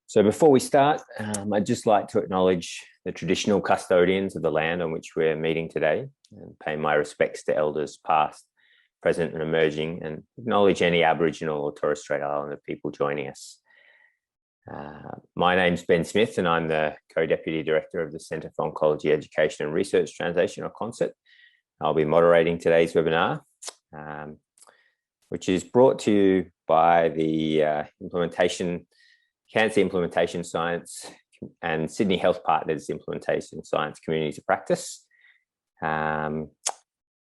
So before we start, I'd just like to acknowledge the traditional custodians of the land on which we're meeting today and pay my respects to elders past, present and emerging, and acknowledge any Aboriginal or Torres Strait Islander people joining us. My name's Ben Smith and I'm the Co-Deputy Director of the Centre for Oncology Education and Research Translation, or CONCET. I'll be moderating today's webinar, which is brought to you by the Cancer Implementation Science and Sydney Health Partners Implementation Science Communities of Practice.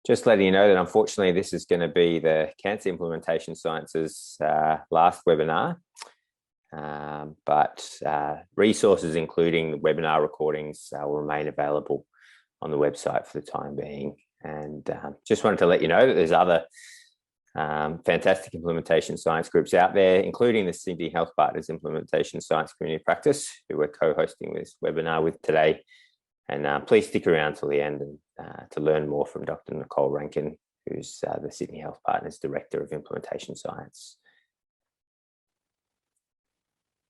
Just letting you know that unfortunately this is going to be the Cancer Implementation Sciences last webinar, but resources including the webinar recordings will remain available on the website for the time being. And just wanted to let you know that there's other fantastic implementation science groups out there, including the Sydney Health Partners Implementation Science Community Practice, who we're co-hosting this webinar with today. And please stick around till the end and, to learn more from Dr. Nicole Rankin, who's the Sydney Health Partners Director of Implementation Science.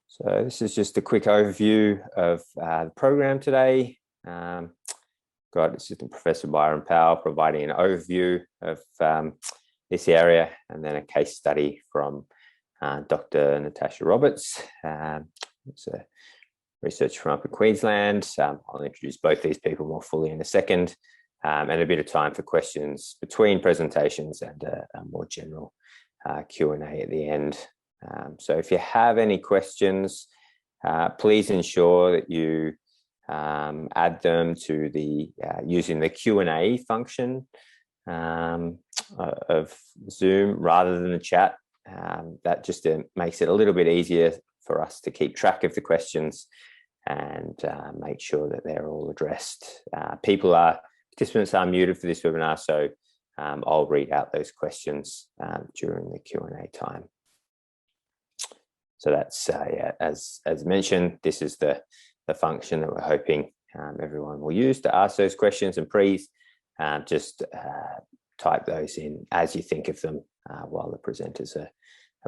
So this is just a quick overview of the program today. Got Assistant Professor Prof Powell providing an overview of this area, and then a case study from Dr. Natasha Roberts. It's a researcher from up in Queensland. I'll introduce both these people more fully in a second, and a bit of time for questions between presentations and a more general Q&A at the end. So if you have any questions, please ensure that you add them to the using the Q&A function of Zoom rather than the chat. That just makes it a little bit easier for us to keep track of the questions and make sure that they're all addressed. Participants are muted for this webinar, so I'll read out those questions during the Q&A time. So that's, yeah, as mentioned, this is the function that we're hoping everyone will use to ask those questions, and please just type those in as you think of them while the presenters are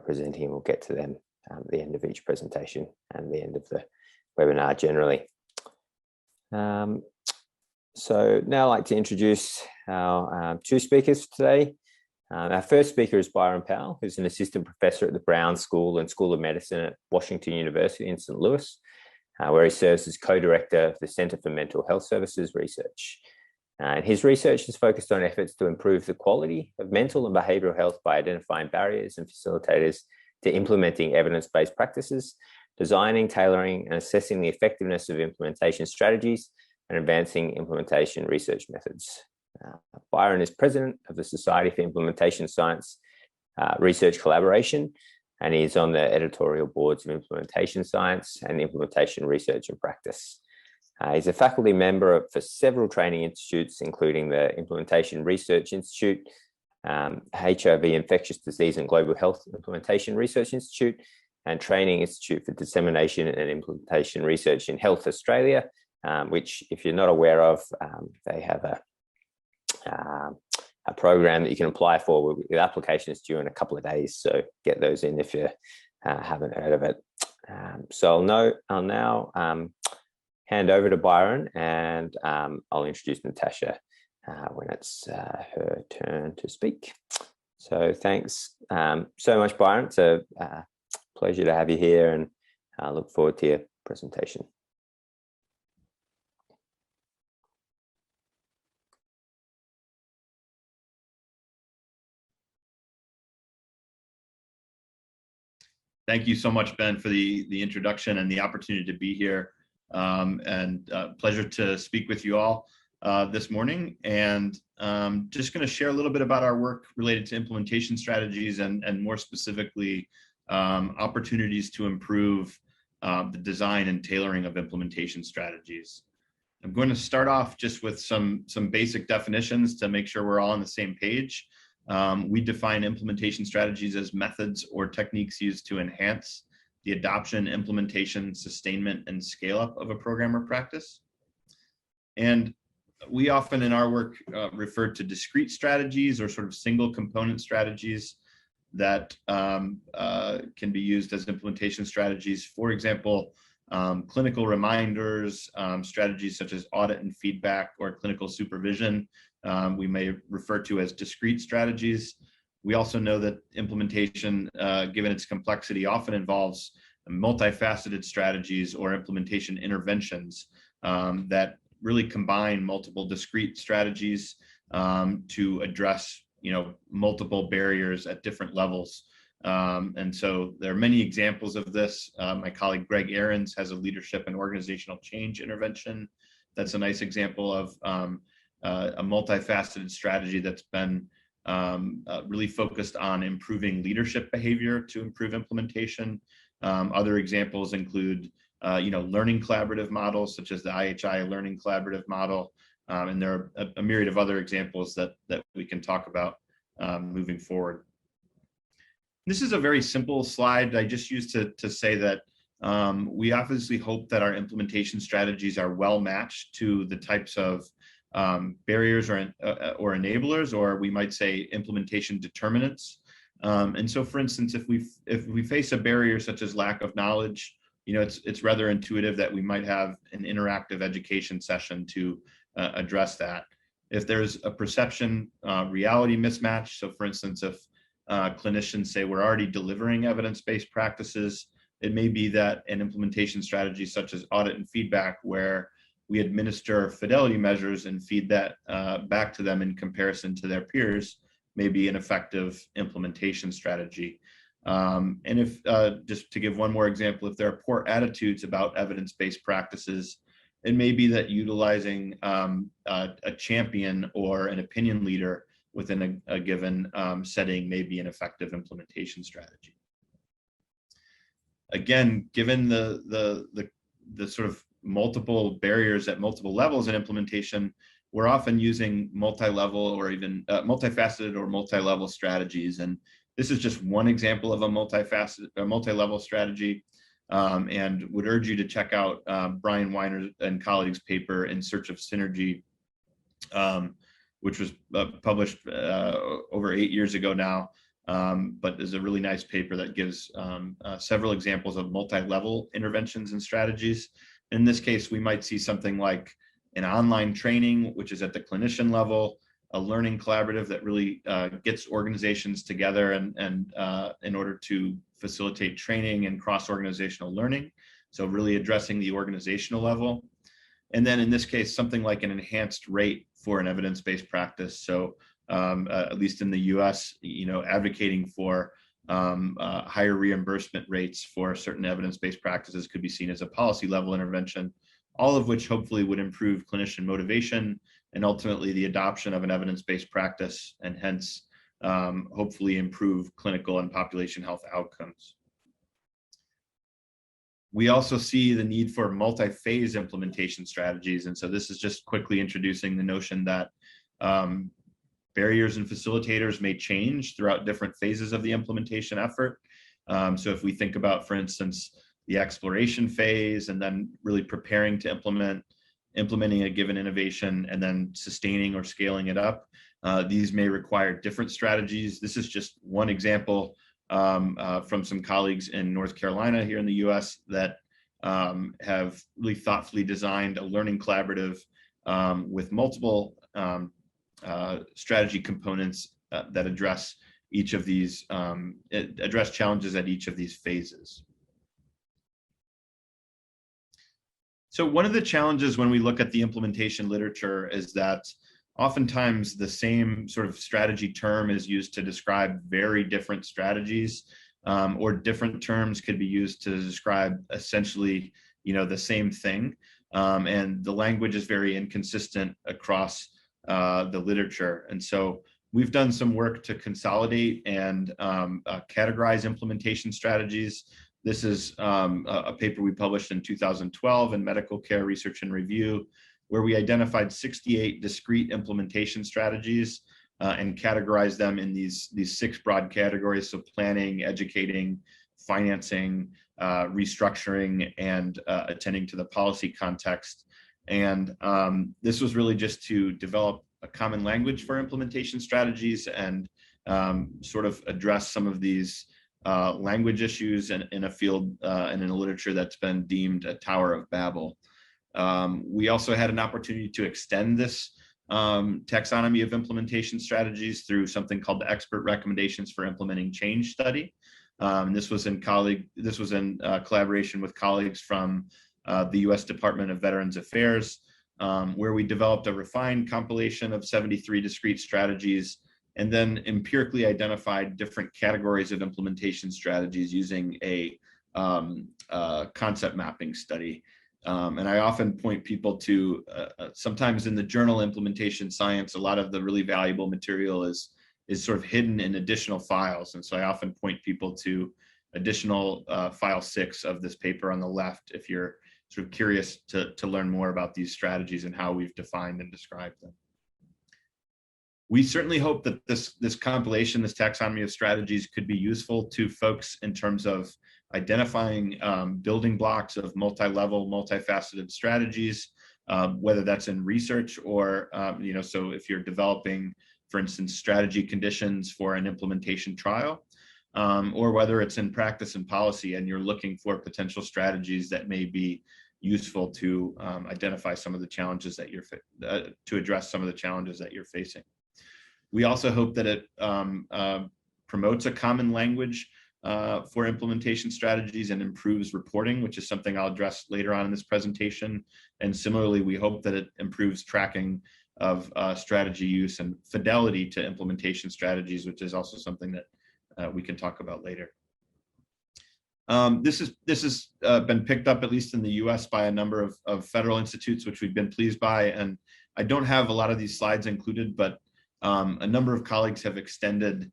presenting. We'll get to them at the end of each presentation and the end of the webinar generally. So now I'd like to introduce our two speakers for today. Our first speaker is Prof Powell, who's an assistant professor at the Brown School and School of Medicine at Washington University in St. Louis, where he serves as co-director of the Centre for Mental Health Services Research. And his research is focused on efforts to improve the quality of mental and behavioural health by identifying barriers and facilitators to implementing evidence-based practices, designing, tailoring and assessing the effectiveness of implementation strategies, and advancing implementation research methods. Byron is president of the Society for Implementation Science Research Collaboration, and he's on the editorial boards of Implementation Science and Implementation Research and Practice. He's a faculty member for several training institutes, including the Implementation Research Institute, HIV Infectious Disease and Global Health Implementation Research Institute, and Training Institute for Dissemination and Implementation Research in Health Australia, which, if you're not aware of, they have a program that you can apply for with applications due in a couple of days. So get those in if you haven't heard of it. So I'll now hand over to Byron, and I'll introduce Natasha when it's her turn to speak. So thanks so much, Byron. It's a pleasure to have you here, and I look forward to your presentation. Thank you so much, Ben, for the introduction and the opportunity to be here. And pleasure to speak with you all this morning. And just going to share a little bit about our work related to implementation strategies and more specifically, opportunities to improve the design and tailoring of implementation strategies. I'm going to start off just with some basic definitions to make sure we're all on the same page. We define implementation strategies as methods or techniques used to enhance the adoption, implementation, sustainment, and scale-up of a program or practice. And we often in our work refer to discrete strategies or sort of single component strategies. that can be used as implementation strategies. For example, clinical reminders, strategies such as audit and feedback or clinical supervision, we may refer to as discrete strategies. We also know that implementation, given its complexity, often involves multifaceted strategies or implementation interventions that really combine multiple discrete strategies to address, multiple barriers at different levels. And so there are many examples of this. My colleague Greg Ahrens has a leadership and organizational change intervention. That's a nice example of a multifaceted strategy that's been really focused on improving leadership behavior to improve implementation. Other examples include, learning collaborative models such as the IHI learning collaborative model. And there are a myriad of other examples that we can talk about moving forward. This is a very simple slide I just used to say that we obviously hope that our implementation strategies are well matched to the types of barriers or enablers, or we might say implementation determinants. And so, for instance, if we face a barrier such as lack of knowledge, it's rather intuitive that we might have an interactive education session to address that. If there's a perception reality mismatch, so for instance, if clinicians say we're already delivering evidence-based practices, it may be that an implementation strategy such as audit and feedback, where we administer fidelity measures and feed that back to them in comparison to their peers, may be an effective implementation strategy. And if, just to give one more example, if there are poor attitudes about evidence-based practices, it may be that utilizing a champion or an opinion leader within a given setting may be an effective implementation strategy. Again, given the sort of multiple barriers at multiple levels in implementation, we're often using multi-level or even multifaceted or multi-level strategies. And this is just one example of a multifaceted or multi-level strategy. And would urge you to check out Brian Weiner and colleagues' paper In Search of Synergy, which was published over 8 years ago now, but is a really nice paper that gives several examples of multi-level interventions and strategies. In this case, we might see something like an online training, which is at the clinician level, a learning collaborative that really gets organizations together and in order to facilitate training and cross-organizational learning. So really addressing the organizational level. And then in this case, something like an enhanced rate for an evidence-based practice. So at least in the US, advocating for higher reimbursement rates for certain evidence-based practices could be seen as a policy level intervention, all of which hopefully would improve clinician motivation and ultimately the adoption of an evidence-based practice, and hence hopefully improve clinical and population health outcomes. We also see the need for multi-phase implementation strategies. And so this is just quickly introducing the notion that barriers and facilitators may change throughout different phases of the implementation effort. So if we think about, for instance, the exploration phase and then really preparing to implementing a given innovation and then sustaining or scaling it up, these may require different strategies. This is just one example from some colleagues in North Carolina here in the US that have really thoughtfully designed a learning collaborative with multiple strategy components that address each of these, address challenges at each of these phases. So one of the challenges when we look at the implementation literature is that oftentimes the same sort of strategy term is used to describe very different strategies, or different terms could be used to describe essentially, the same thing. And the language is very inconsistent across the literature. And so we've done some work to consolidate and categorize implementation strategies. This is a paper we published in 2012 in Medical Care Research and Review, where we identified 68 discrete implementation strategies and categorized them in these 6 broad categories. So planning, educating, financing, restructuring, and attending to the policy context. And this was really just to develop a common language for implementation strategies and sort of address some of these language issues in a field and in a literature that's been deemed a Tower of Babel. We also had an opportunity to extend this taxonomy of implementation strategies through something called the Expert Recommendations for Implementing Change study. This was in collaboration with colleagues from the U.S. Department of Veterans Affairs, where we developed a refined compilation of 73 discrete strategies and then empirically identified different categories of implementation strategies using a concept mapping study. And I often point people to, sometimes in the journal Implementation Science, a lot of the really valuable material is sort of hidden in additional files. And so I often point people to additional file 6 of this paper on the left if you're sort of curious to learn more about these strategies and how we've defined and described them. We certainly hope that this compilation, this taxonomy of strategies, could be useful to folks in terms of identifying building blocks of multi-level, multifaceted strategies, whether that's in research or, so if you're developing, for instance, strategy conditions for an implementation trial, or whether it's in practice and policy and you're looking for potential strategies that may be useful to identify some of the challenges that to address some of the challenges that you're facing. We also hope that it promotes a common language for implementation strategies and improves reporting, which is something I'll address later on in this presentation. And similarly, we hope that it improves tracking of strategy use and fidelity to implementation strategies, which is also something that we can talk about later. This has been picked up, at least in the US, by a number of federal institutes, which we've been pleased by. And I don't have a lot of these slides included, but a number of colleagues have extended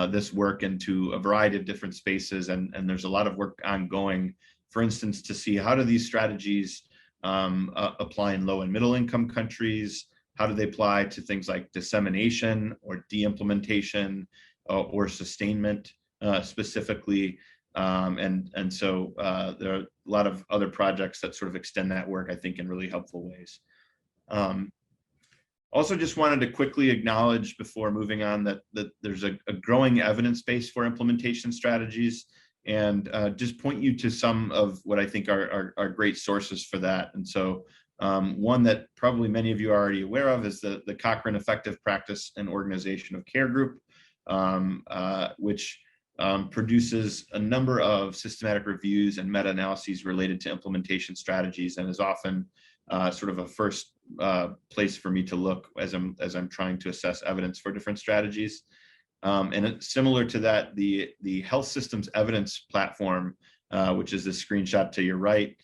this work into a variety of different spaces, and there's a lot of work ongoing, for instance, to see how do these strategies apply in low and middle income countries, how do they apply to things like dissemination or de-implementation or sustainment specifically, and so there are a lot of other projects that sort of extend that work, I think, in really helpful ways. Also, just wanted to quickly acknowledge before moving on that there's a growing evidence base for implementation strategies, and just point you to some of what I think are great sources for that. And so one that probably many of you are already aware of is the Cochrane Effective Practice and Organization of Care Group, which produces a number of systematic reviews and meta-analyses related to implementation strategies, and is often sort of a first place for me to look as I'm trying to assess evidence for different strategies. And it's similar to that, the Health Systems Evidence Platform, which is this screenshot to your right,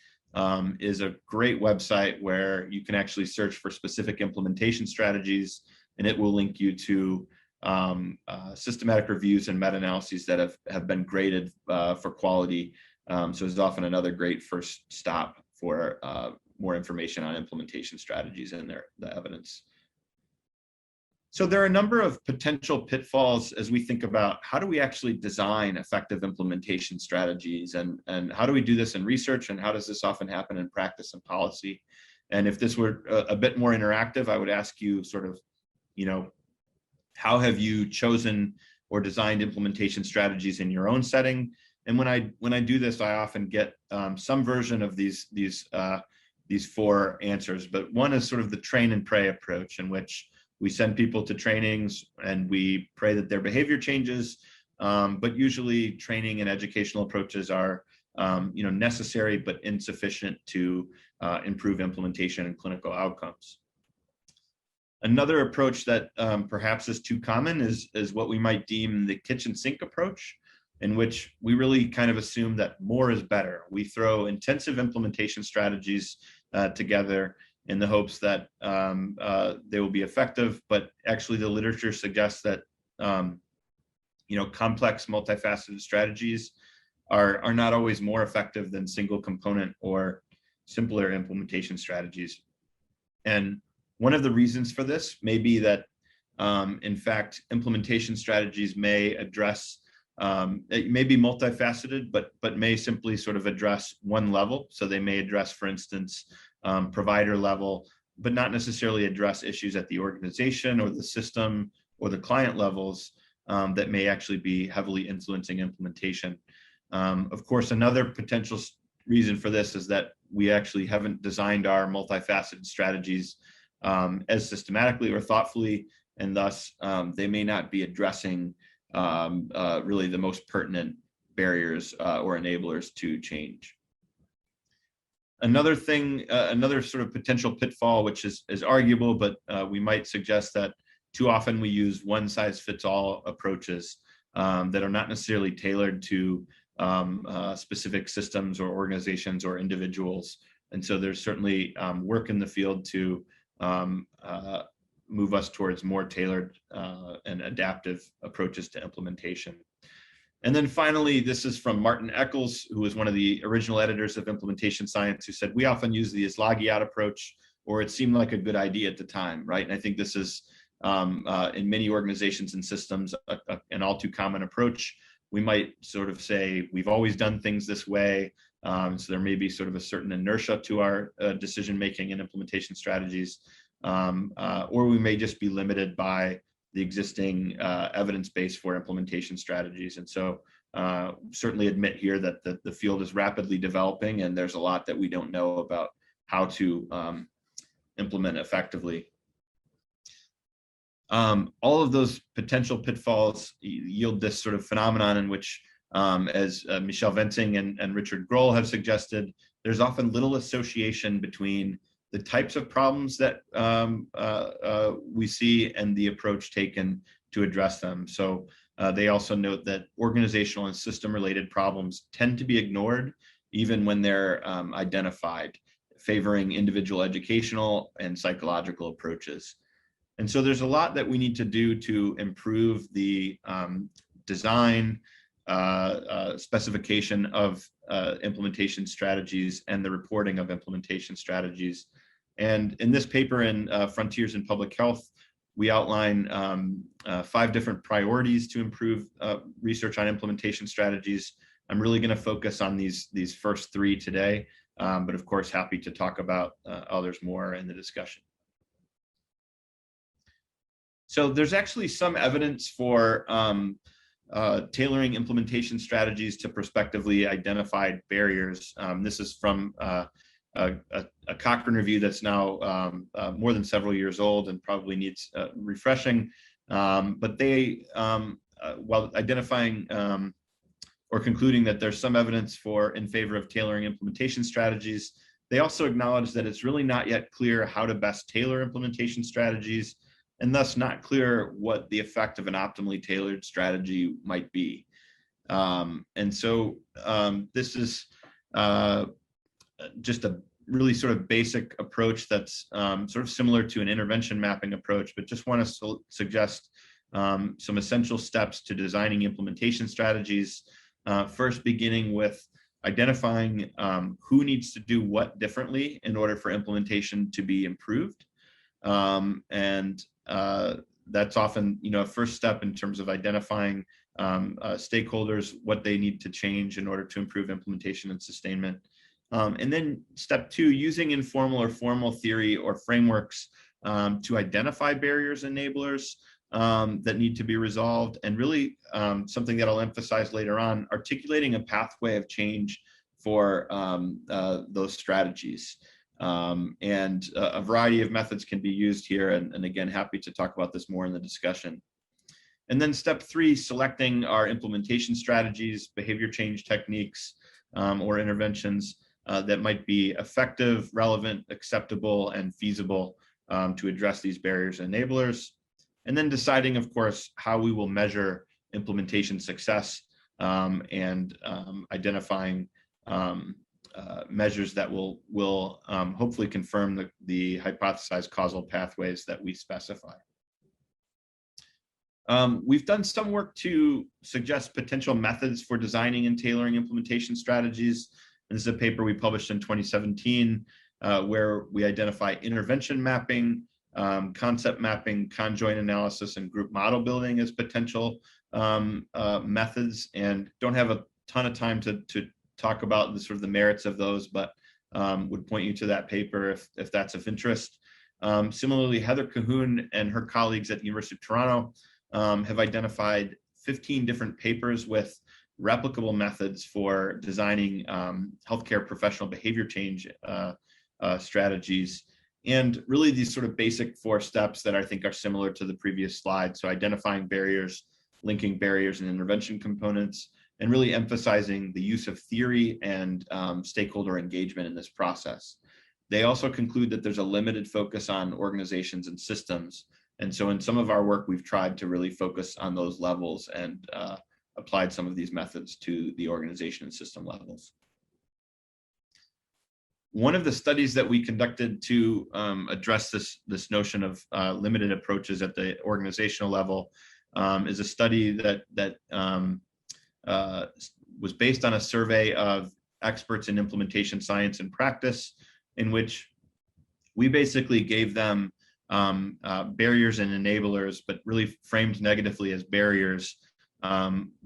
is a great website where you can actually search for specific implementation strategies, and it will link you to systematic reviews and meta-analyses that have been graded for quality. So it's often another great first stop for more information on implementation strategies and the evidence. So there are a number of potential pitfalls as we think about how do we actually design effective implementation strategies, and how do we do this in research, and how does this often happen in practice and policy. And if this were a bit more interactive, I would ask you sort of, how have you chosen or designed implementation strategies in your own setting? And when I do this, I often get some version of these 4 answers, but one is sort of the train and pray approach, in which we send people to trainings and we pray that their behavior changes, but usually training and educational approaches are necessary but insufficient to improve implementation and clinical outcomes. Another approach that perhaps is too common is what we might deem the kitchen sink approach, in which we really kind of assume that more is better. We throw intensive implementation strategies together in the hopes that they will be effective, but actually the literature suggests that complex, multifaceted strategies are not always more effective than single component or simpler implementation strategies. And one of the reasons for this may be that, in fact, implementation strategies may address, it may be multifaceted, but may simply sort of address one level. So they may address, for instance, provider level, but not necessarily address issues at the organization or the system or the client levels. that may actually be heavily influencing implementation. Of course, another potential reason for this is that we actually haven't designed our multifaceted strategies as systematically or thoughtfully, and thus they may not be addressing really the most pertinent barriers or enablers to change. Another thing, another sort of potential pitfall, which is arguable, but we might suggest that too often we use one-size-fits-all approaches that are not necessarily tailored to specific systems or organizations or individuals. And so there's certainly work in the field to move us towards more tailored and adaptive approaches to implementation. And then finally, this is from Martin Eccles, who was one of the original editors of Implementation Science, who said, we often use the Islagiat approach, or it seemed like a good idea at the time, right? And I think this is, in many organizations and systems, an all too common approach. We might sort of say, we've always done things this way, so there may be sort of a certain inertia to our decision-making and implementation strategies, or we may just be limited by the existing evidence base for implementation strategies. And so certainly admit here that the field is rapidly developing and there's a lot that we don't know about how to implement effectively. All of those potential pitfalls yield this sort of phenomenon in which, as Michel Venting and Richard Grohl have suggested, there's often little association between the types of problems that we see and the approach taken to address them. So they also note that organizational and system-related problems tend to be ignored even when they're identified, favoring individual educational and psychological approaches. And so there's a lot that we need to do to improve the design, specification of implementation strategies and the reporting of implementation strategies. And in this paper in Frontiers in Public Health, we outline 5 different priorities to improve research on implementation strategies. I'm really going to focus on these first 3 today, but of course, happy to talk about others more in the discussion. So there's actually some evidence for tailoring implementation strategies to prospectively identified barriers. This is from a Cochrane review that's now more than several years old and probably needs refreshing. But they, while identifying or concluding that there's some evidence in favor of tailoring implementation strategies, they also acknowledge that it's really not yet clear how to best tailor implementation strategies, and thus not clear what the effect of an optimally tailored strategy might be. And so this is just a really sort of basic approach that's sort of similar to an intervention mapping approach, but just want to suggest some essential steps to designing implementation strategies. First, beginning with identifying who needs to do what differently in order for implementation to be improved. And that's often, a first step in terms of identifying stakeholders, what they need to change in order to improve implementation and sustainment. And then step 2, using informal or formal theory or frameworks to identify barriers and enablers that need to be resolved, and really something that I'll emphasize later on, articulating a pathway of change for those strategies. And a variety of methods can be used here, and again, happy to talk about this more in the discussion. And then step 3, selecting our implementation strategies, behavior change techniques, or interventions that might be effective, relevant, acceptable, and feasible to address these barriers and enablers. And then deciding, of course, how we will measure implementation success and identifying measures that will hopefully confirm the hypothesized causal pathways that we specify. We've done some work to suggest potential methods for designing and tailoring implementation strategies. And this is a paper we published in 2017 where we identify intervention mapping, concept mapping, conjoint analysis, and group model building as potential methods, and don't have a ton of time to talk about the merits of those, but would point you to that paper if that's of interest. Similarly, Heather Cahoon and her colleagues at the University of Toronto have identified 15 different papers with replicable methods for designing healthcare professional behavior change strategies. And really these sort of basic 4 steps that I think are similar to the previous slide. So identifying barriers, linking barriers and intervention components, and really emphasizing the use of theory and stakeholder engagement in this process. They also conclude that there's a limited focus on organizations and systems. And so in some of our work, we've tried to really focus on those levels and applied some of these methods to the organization and system levels. One of the studies that we conducted to address this notion of limited approaches at the organizational level is a study that was based on a survey of experts in implementation science and practice, in which we basically gave them barriers and enablers, but really framed negatively as barriers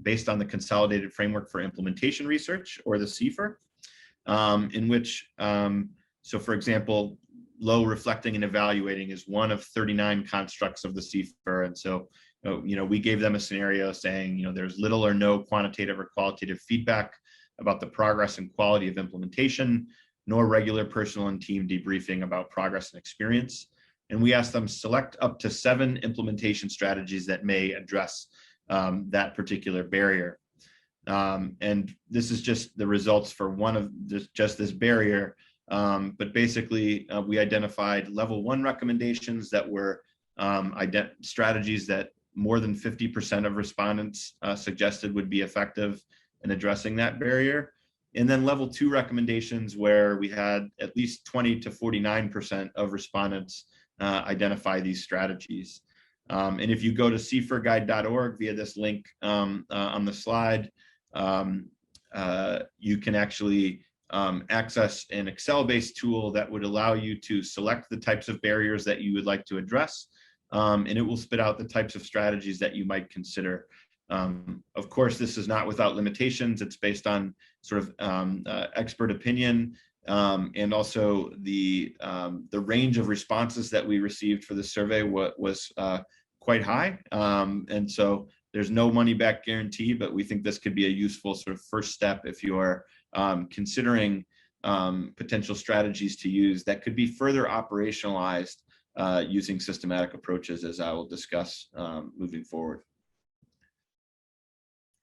based on the Consolidated Framework for Implementation Research, or the CFIR. In which, so for example, low, reflecting, and evaluating is one of 39 constructs of the CFIR. And so, we gave them a scenario saying, there's little or no quantitative or qualitative feedback about the progress and quality of implementation, nor regular personal and team debriefing about progress and experience. And we asked them select up to 7 implementation strategies that may address that particular barrier. And this is just the results for one of this barrier. But basically, we identified level 1 recommendations that were strategies that more than 50% of respondents suggested would be effective in addressing that barrier. And then level 2 recommendations where we had at least 20 to 49% of respondents identify these strategies. And if you go to cfirguide.org via this link on the slide, you can actually access an Excel-based tool that would allow you to select the types of barriers that you would like to address, and it will spit out the types of strategies that you might consider. Of course, this is not without limitations. It's based on sort of expert opinion, and also the range of responses that we received for the survey was quite high, and so there's no money back guarantee, but we think this could be a useful sort of first step if you are considering potential strategies to use that could be further operationalized using systematic approaches, as I will discuss moving forward.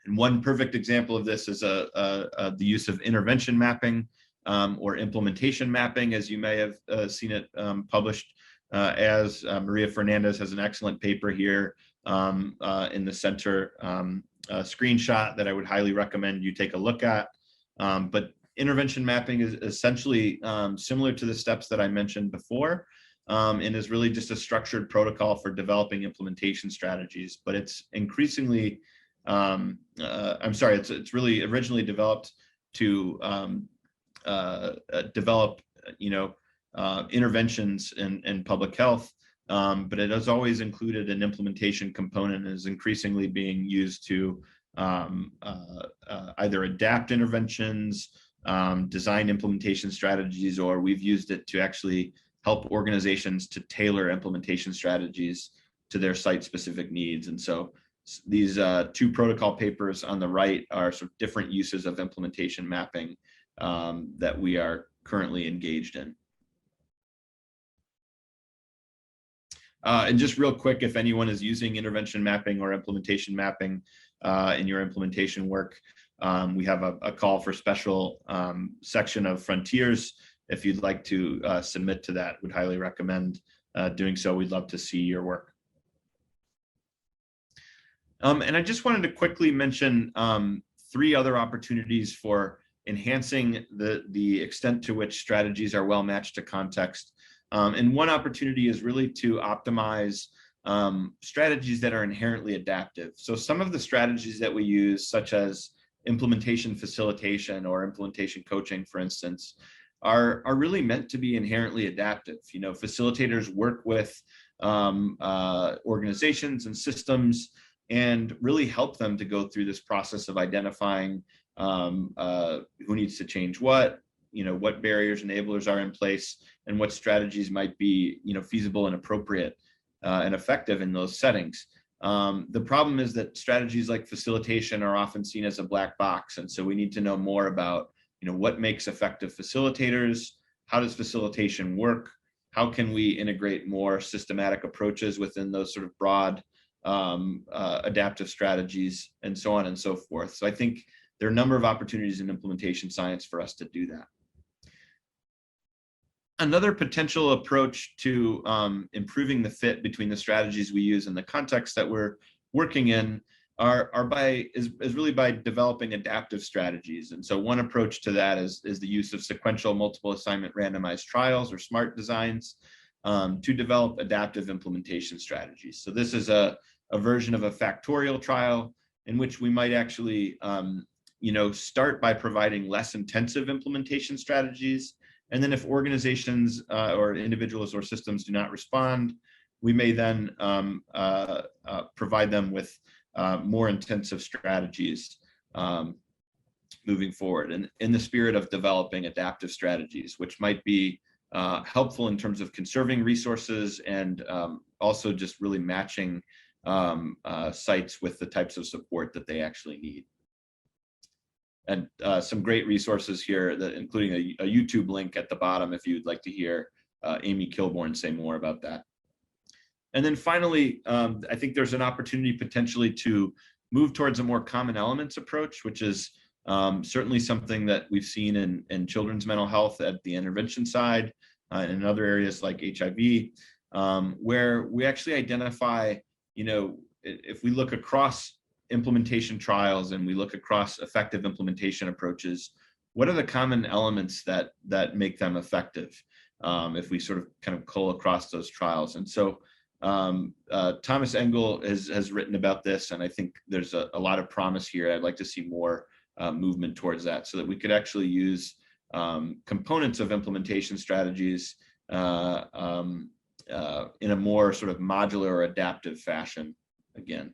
And one perfect example of this is the use of intervention mapping or implementation mapping, as you may have seen it published. As Maria Fernandez has an excellent paper here in the center screenshot that I would highly recommend you take a look at. But intervention mapping is essentially similar to the steps that I mentioned before, and is really just a structured protocol for developing implementation strategies. But it's increasingly, it's really originally developed to develop, interventions in public health. But it has always included an implementation component and is increasingly being used to either adapt interventions, design implementation strategies, or we've used it to actually help organizations to tailor implementation strategies to their site-specific needs. And so these 2 protocol papers on the right are sort of different uses of implementation mapping that we are currently engaged in. And just real quick, if anyone is using intervention mapping or implementation mapping in your implementation work, we have a call for special section of Frontiers. If you'd like to submit to that, would highly recommend doing so. We'd love to see your work. And I just wanted to quickly mention 3 other opportunities for enhancing the extent to which strategies are well matched to context. And one opportunity is really to optimize strategies that are inherently adaptive. So some of the strategies that we use, such as implementation facilitation or implementation coaching, for instance, are really meant to be inherently adaptive. Facilitators work with organizations and systems and really help them to go through this process of identifying who needs to change what barriers, enablers are in place, and what strategies might be, feasible and appropriate and effective in those settings. The problem is that strategies like facilitation are often seen as a black box. And so we need to know more about, what makes effective facilitators, how does facilitation work, how can we integrate more systematic approaches within those sort of broad adaptive strategies, and so on and so forth. So I think there are a number of opportunities in implementation science for us to do that. Another potential approach to improving the fit between the strategies we use and the context that we're working in is really by developing adaptive strategies. And so one approach to that is the use of sequential multiple assignment randomized trials, or SMART designs, to develop adaptive implementation strategies. So this is a version of a factorial trial in which we might actually start by providing less intensive implementation strategies. And then if organizations or individuals or systems do not respond, we may then provide them with more intensive strategies moving forward, and in the spirit of developing adaptive strategies, which might be helpful in terms of conserving resources and also just really matching sites with the types of support that they actually need. And some great resources here, including a YouTube link at the bottom if you'd like to hear Amy Kilborn say more about that. And then finally, I think there's an opportunity potentially to move towards a more common elements approach, which is certainly something that we've seen in children's mental health at the intervention side, and in other areas like HIV, where we actually identify, if we look across implementation trials and we look across effective implementation approaches, what are the common elements that make them effective, if we sort of kind of cull across those trials. And so Thomas Engel has written about this, and I think there's a lot of promise here. I'd like to see more movement towards that, so that we could actually use components of implementation strategies in a more sort of modular or adaptive fashion again.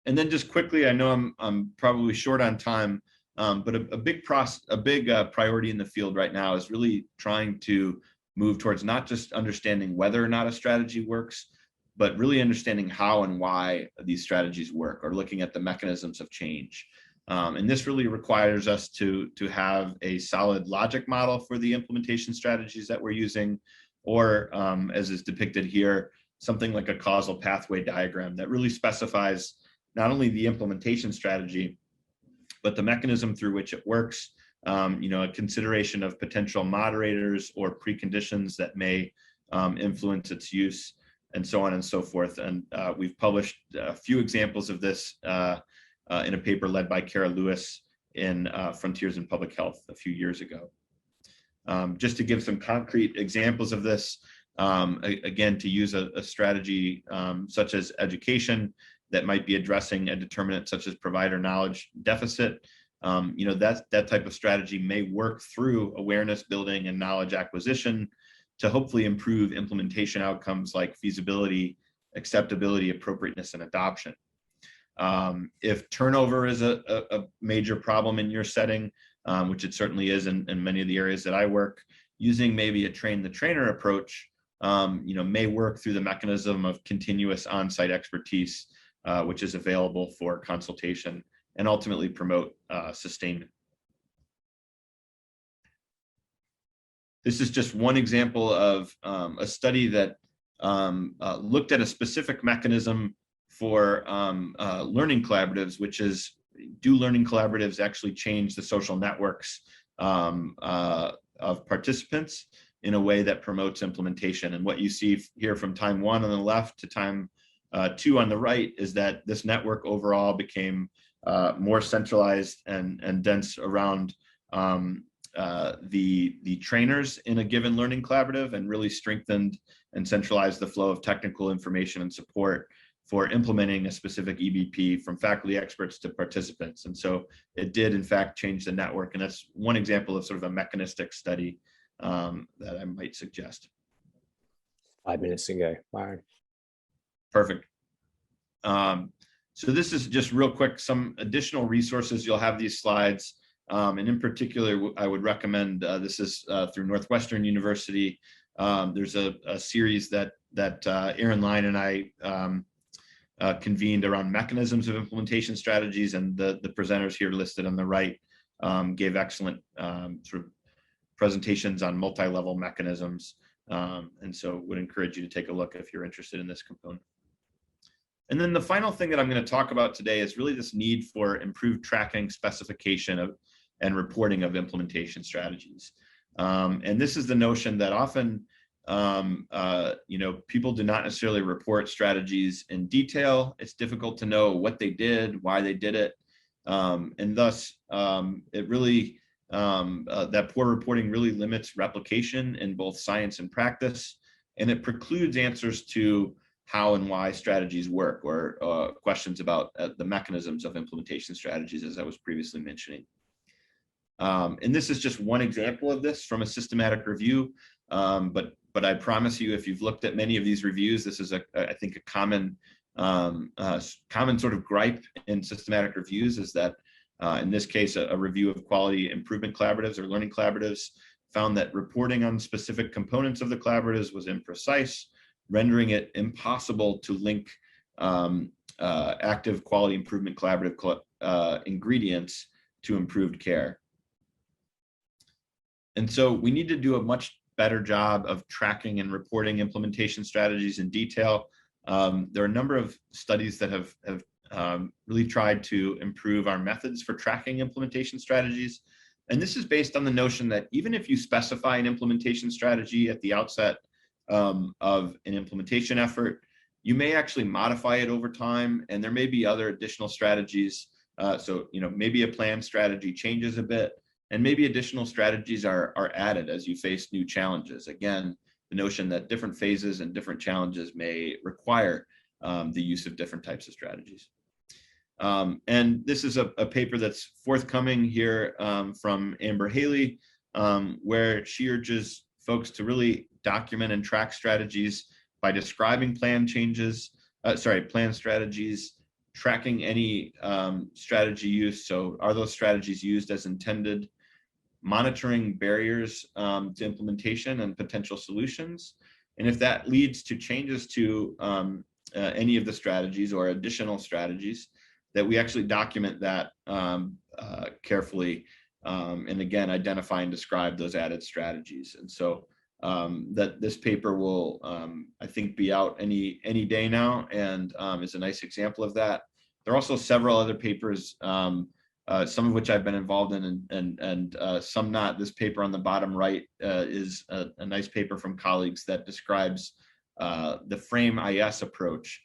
And then just quickly, I know I'm probably short on time, but a big priority in the field right now is really trying to move towards not just understanding whether or not a strategy works, but really understanding how and why these strategies work, or looking at the mechanisms of change. And this really requires us to have a solid logic model for the implementation strategies that we're using, or as is depicted here, something like a causal pathway diagram that really specifies not only the implementation strategy, but the mechanism through which it works, a consideration of potential moderators or preconditions that may influence its use, and so on and so forth. And we've published a few examples of this in a paper led by Kara Lewis in Frontiers in Public Health a few years ago. Just to give some concrete examples of this, again, to use a strategy such as education that might be addressing a determinant such as provider knowledge deficit, that type of strategy may work through awareness building and knowledge acquisition to hopefully improve implementation outcomes like feasibility, acceptability, appropriateness, and adoption. If turnover is a major problem in your setting, which it certainly is in many of the areas that I work, using maybe a train the trainer approach, may work through the mechanism of continuous on-site expertise, which is available for consultation, and ultimately promote sustainment. This is just one example of a study that looked at a specific mechanism for learning collaboratives, which is, do learning collaboratives actually change the social networks of participants in a way that promotes implementation? And what you see here from time 1 on the left to time 2 on the right is that this network overall became more centralized and dense around the trainers in a given learning collaborative, and really strengthened and centralized the flow of technical information and support for implementing a specific EBP from faculty experts to participants. And so it did, in fact, change the network. And that's one example of sort of a mechanistic study that I might suggest. 5 minutes ago, Byron. Perfect. So this is just real quick, some additional resources. You'll have these slides. And in particular, I would recommend, this is through Northwestern University, there's a series that Aaron Line and I convened around mechanisms of implementation strategies, and the presenters here listed on the right gave excellent sort of presentations on multi-level mechanisms, and so would encourage you to take a look if you're interested in this component. And then the final thing that I'm going to talk about today is really this need for improved tracking, specification and reporting of implementation strategies. And this is the notion that often people do not necessarily report strategies in detail. It's difficult to know what they did, why they did it, and thus it really that poor reporting really limits replication in both science and practice, and it precludes answers to how and why strategies work, or questions about the mechanisms of implementation strategies, as I was previously mentioning. And this is just one example of this from a systematic review, but I promise you, if you've looked at many of these reviews, this is I think a common sort of gripe in systematic reviews, is that in this case, a review of quality improvement collaboratives or learning collaboratives found that reporting on specific components of the collaboratives was imprecise, rendering it impossible to link active quality improvement collaborative ingredients to improved care. And so we need to do a much better job of tracking and reporting implementation strategies in detail. There are a number of studies that have really tried to improve our methods for tracking implementation strategies. And this is based on the notion that even if you specify an implementation strategy at the outset of an implementation effort, you may actually modify it over time, and there may be other additional strategies. So maybe a planned strategy changes a bit, and maybe additional strategies are added as you face new challenges. Again, the notion that different phases and different challenges may require the use of different types of strategies. And this is a paper that's forthcoming here from Amber Haley, where she urges folks to really document and track strategies by describing plan strategies, tracking any strategy use. So are those strategies used as intended? Monitoring barriers to implementation and potential solutions. And if that leads to changes to any of the strategies or additional strategies, that we actually document that carefully, and again, identify and describe those added strategies. And so that this paper will, I think, be out any day now, and is a nice example of that. There are also several other papers, some of which I've been involved in, and some not. This paper on the bottom right is a nice paper from colleagues that describes the PARiHS approach,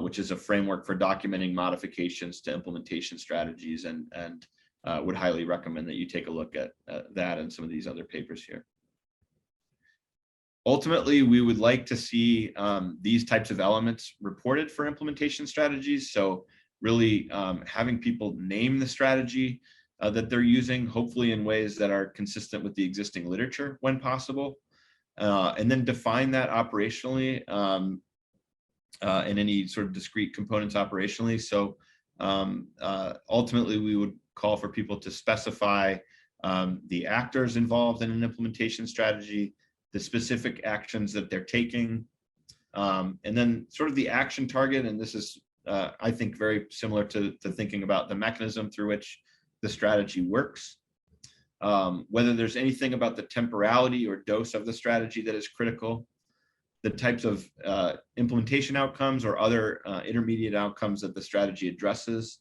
which is a framework for documenting modifications to implementation strategies, and would highly recommend that you take a look at that and some of these other papers here. Ultimately, we would like to see these types of elements reported for implementation strategies. So really having people name the strategy that they're using, hopefully in ways that are consistent with the existing literature when possible, and then define that operationally in any sort of discrete components operationally. So ultimately, we would call for people to specify the actors involved in an implementation strategy, the specific actions that they're taking, and then sort of the action target. And this is, I think, very similar to thinking about the mechanism through which the strategy works. Whether there's anything about the temporality or dose of the strategy that is critical, the types of implementation outcomes or other intermediate outcomes that the strategy addresses.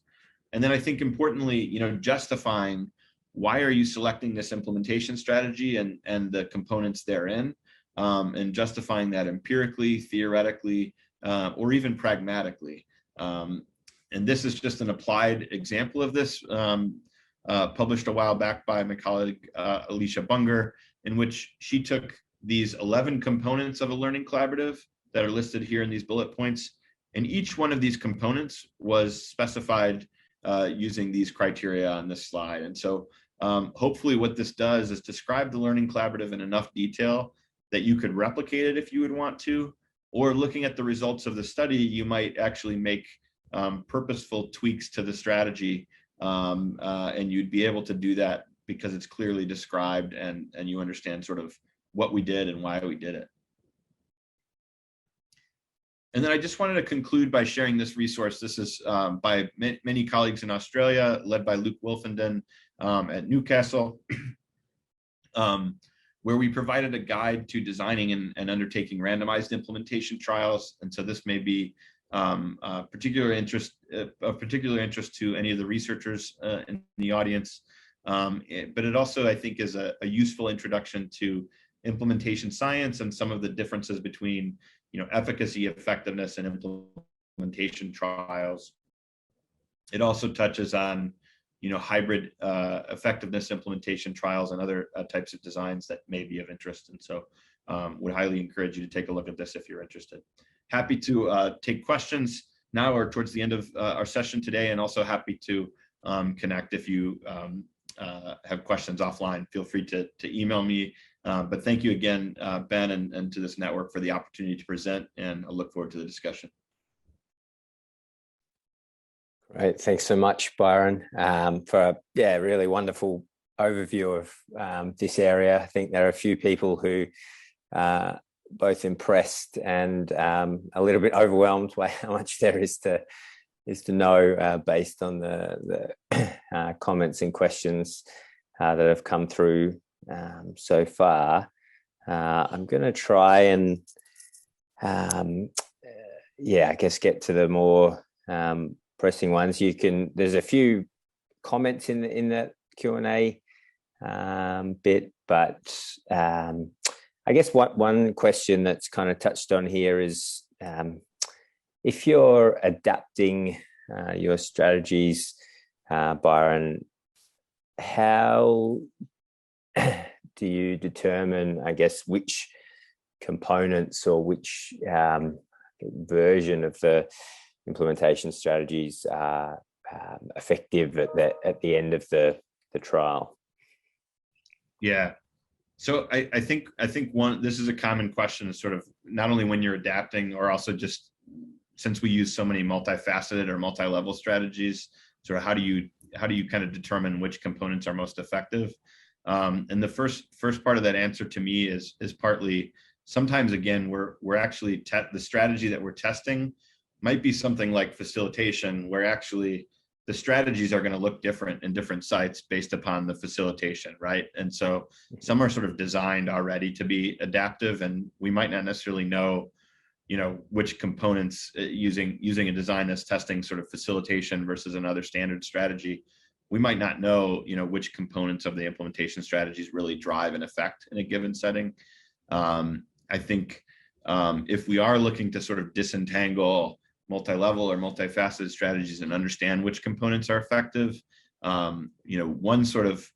And then I think importantly, justifying why are you selecting this implementation strategy and the components therein, and justifying that empirically, theoretically, or even pragmatically. And this is just an applied example of this, published a while back by my colleague, Alicia Bunger, in which she took these 11 components of a learning collaborative that are listed here in these bullet points, and each one of these components was specified using these criteria on this slide. And so hopefully what this does is describe the learning collaborative in enough detail that you could replicate it if you would want to, or looking at the results of the study, you might actually make purposeful tweaks to the strategy, and you'd be able to do that because it's clearly described and you understand sort of what we did and why we did it. And then I just wanted to conclude by sharing this resource. This is by many colleagues in Australia, led by Luke Wolfenden at Newcastle, where we provided a guide to designing and undertaking randomized implementation trials. And so this may be of particular interest to any of the researchers in the audience. But it also, I think, is a useful introduction to implementation science and some of the differences between efficacy, effectiveness, and implementation trials. It also touches on hybrid effectiveness implementation trials and other types of designs that may be of interest. And so would highly encourage you to take a look at this if you're interested. Happy to take questions now or towards the end of our session today, and also happy to connect if you have questions offline. Feel free to email me. But thank you again, Ben, and to this network for the opportunity to present, and I look forward to the discussion. Great, thanks so much, Byron, for a really wonderful overview of this area. I think there are a few people who are both impressed and a little bit overwhelmed by how much there is to know based on the comments and questions that have come through so far. I'm going to try and I guess get to the more pressing ones. There's a few comments in that Q&A bit, but I guess one question that's kind of touched on here is if you're adapting your strategies, Byron, how do you determine, I guess, which components or which version of the implementation strategies are effective at the end of the trial? Yeah. So I think this is a common question, sort of not only when you're adapting, or also just since we use so many multifaceted or multi-level strategies, sort of how do you kind of determine which components are most effective? And the first part of that answer to me is partly, sometimes again we're actually the strategy that we're testing might be something like facilitation, where actually the strategies are going to look different in different sites based upon the facilitation, right? And so some are sort of designed already to be adaptive, and we might not necessarily know, which components using a design that's testing sort of facilitation versus another standard strategy. We might not know, which components of the implementation strategies really drive an effect in a given setting. I think if we are looking to sort of disentangle multi-level or multifaceted strategies and understand which components are effective, one sort of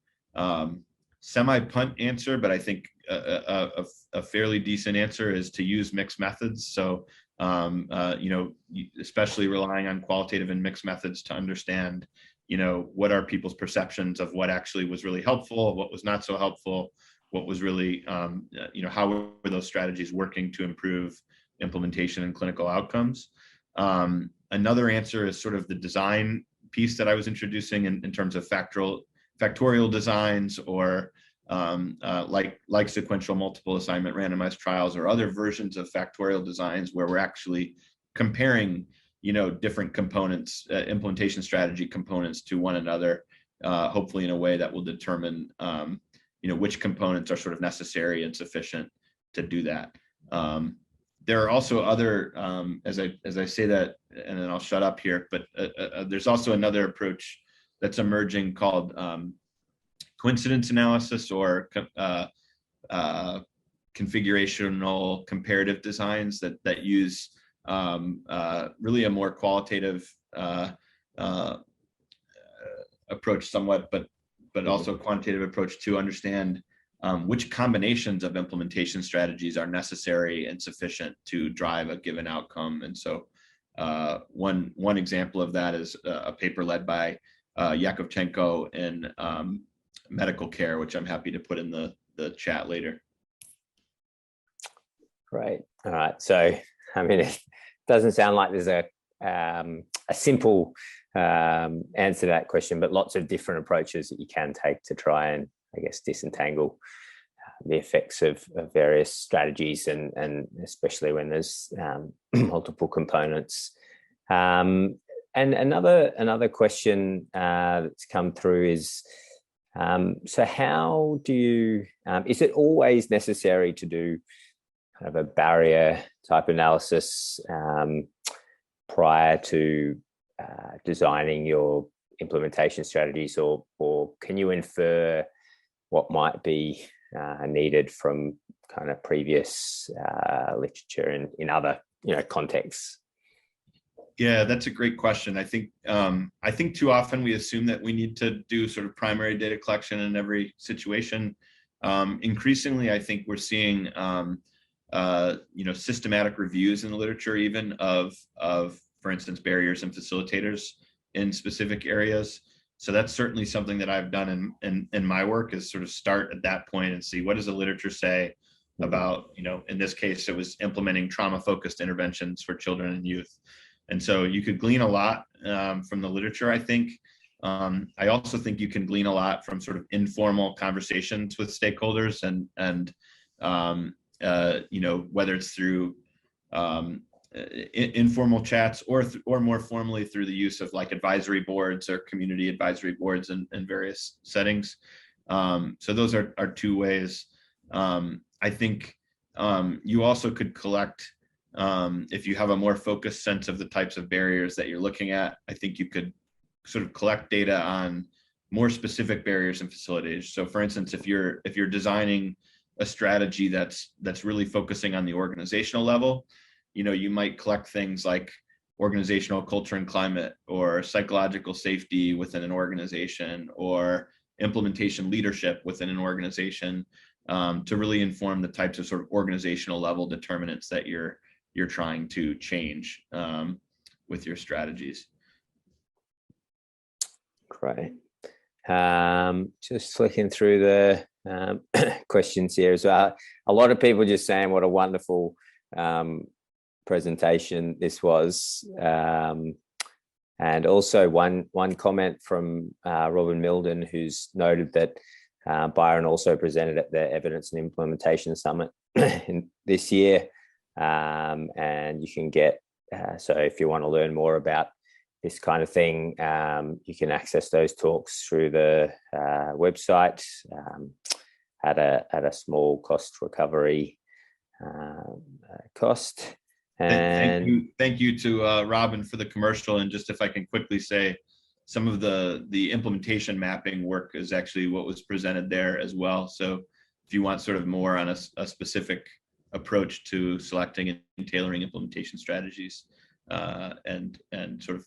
semi-punt answer, but I think a fairly decent answer is to use mixed methods. So, especially relying on qualitative and mixed methods to understand, what are people's perceptions of what actually was really helpful, what was not so helpful, what was really, how were those strategies working to improve implementation and clinical outcomes. Another answer is sort of the design piece that I was introducing in terms of factorial designs, or like sequential multiple assignment randomized trials, or other versions of factorial designs where we're actually comparing, different components, implementation strategy components to one another, hopefully in a way that will determine, which components are sort of necessary and sufficient to do that. There are also other, as I say that, and then I'll shut up here, but there's also another approach that's emerging called coincidence analysis, or configurational comparative designs that use really a more qualitative approach somewhat, but also quantitative approach to understand which combinations of implementation strategies are necessary and sufficient to drive a given outcome. And so one example of that is a paper led by Yakovchenko in medical care, which I'm happy to put in the chat later. Great. All right. So, I mean, it doesn't sound like there's a simple answer to that question, but lots of different approaches that you can take to try and, I guess, disentangle the effects of various strategies, and especially when there's multiple components. And another question that's come through is, so how do you, is it always necessary to do kind of a barrier type analysis prior to designing your implementation strategies, or can you infer what might be needed from kind of previous literature in other contexts? Yeah, that's a great question. I think too often we assume that we need to do sort of primary data collection in every situation. Increasingly, I think we're seeing systematic reviews in the literature, even of for instance, barriers and facilitators in specific areas. So that's certainly something that I've done in my work, is sort of start at that point and see, what does the literature say about, in this case, it was implementing trauma-focused interventions for children and youth. And so you could glean a lot from the literature, I think. I also think you can glean a lot from sort of informal conversations with stakeholders, and whether it's through informal chats or more formally through the use of like advisory boards or community advisory boards in various settings. So those are two ways. I think you also could collect, if you have a more focused sense of the types of barriers that you're looking at, I think you could sort of collect data on more specific barriers and facilitators. So for instance, if you're designing a strategy that's really focusing on the organizational level, you might collect things like organizational culture and climate, or psychological safety within an organization, or implementation leadership within an organization, to really inform the types of sort of organizational level determinants that you're trying to change with your strategies. Great. Just flicking through the questions here as well. A lot of people just saying what a wonderful presentation this was, and also one comment from Robin Milden, who's noted that Byron also presented at the Evidence and Implementation Summit this year, and you can get so if you want to learn more about this kind of thing, you can access those talks through the website at a small cost recovery cost. And thank you to Robin for the commercial. And just if I can quickly say, some of the implementation mapping work is actually what was presented there as well. So if you want sort of more on a specific approach to selecting and tailoring implementation strategies, and sort of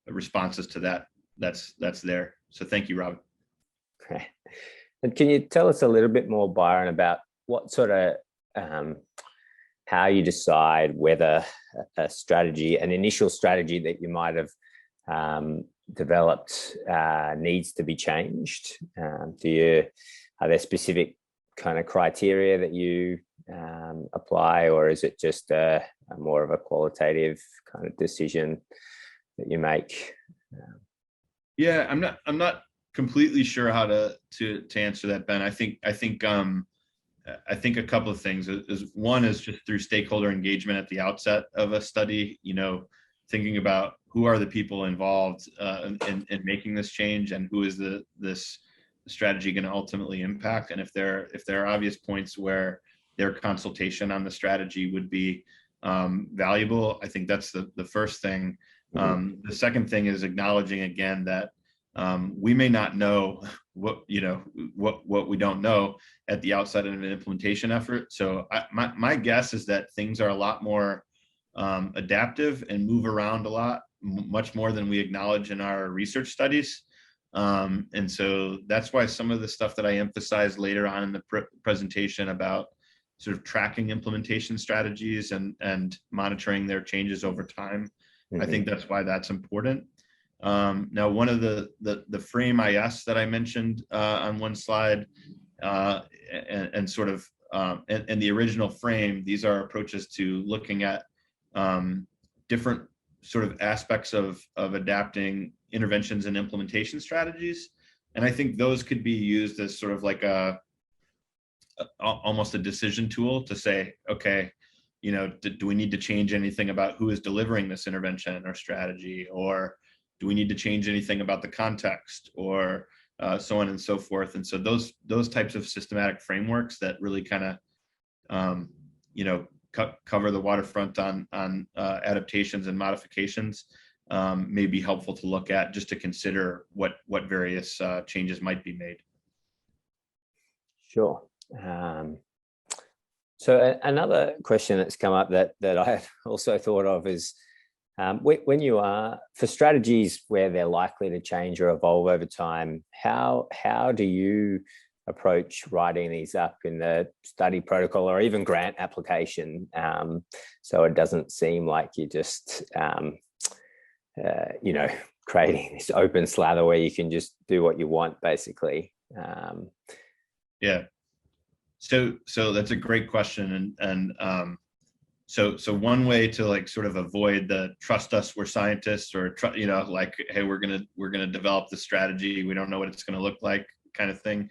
responses to that, that's there. So thank you, Robin. Okay. And can you tell us a little bit more, Byron, about what sort of how you decide whether a strategy, an initial strategy that you might have developed, needs to be changed? Are there specific kind of criteria that you apply, or is it just a more of a qualitative kind of decision that you make? Yeah, I'm not completely sure how to answer that, Ben. I think a couple of things is one is just through stakeholder engagement at the outset of a study, thinking about who are the people involved in making this change, and who is this strategy going to ultimately impact. And if there are obvious points where their consultation on the strategy would be valuable, I think that's the first thing. The second thing is acknowledging again that we may not know what we don't know at the outset of an implementation effort. So my guess is that things are a lot more adaptive and move around a lot, much more than we acknowledge in our research studies. And so that's why some of the stuff that I emphasized later on in the presentation about sort of tracking implementation strategies and monitoring their changes over time, I think that's why that's important. Now, one of the PARiHS that I mentioned on one slide, and sort of and the original frame, these are approaches to looking at different sort of aspects of adapting interventions and implementation strategies. And I think those could be used as sort of like a almost a decision tool to say, okay, do we need to change anything about who is delivering this intervention or strategy, or do we need to change anything about the context, or so on and so forth. And so those types of systematic frameworks that really kind of cover the waterfront on adaptations and modifications may be helpful to look at, just to consider what various changes might be made. Sure. So another question that's come up that I had also thought of is, when you are, for strategies where they're likely to change or evolve over time, how do you approach writing these up in the study protocol or even grant application, so it doesn't seem like you're just creating this open slather where you can just do what you want, basically? Yeah. So that's a great question, and so one way to sort of avoid the trust us, we're scientists, or hey, we're gonna develop the strategy, we don't know what it's gonna look like kind of thing.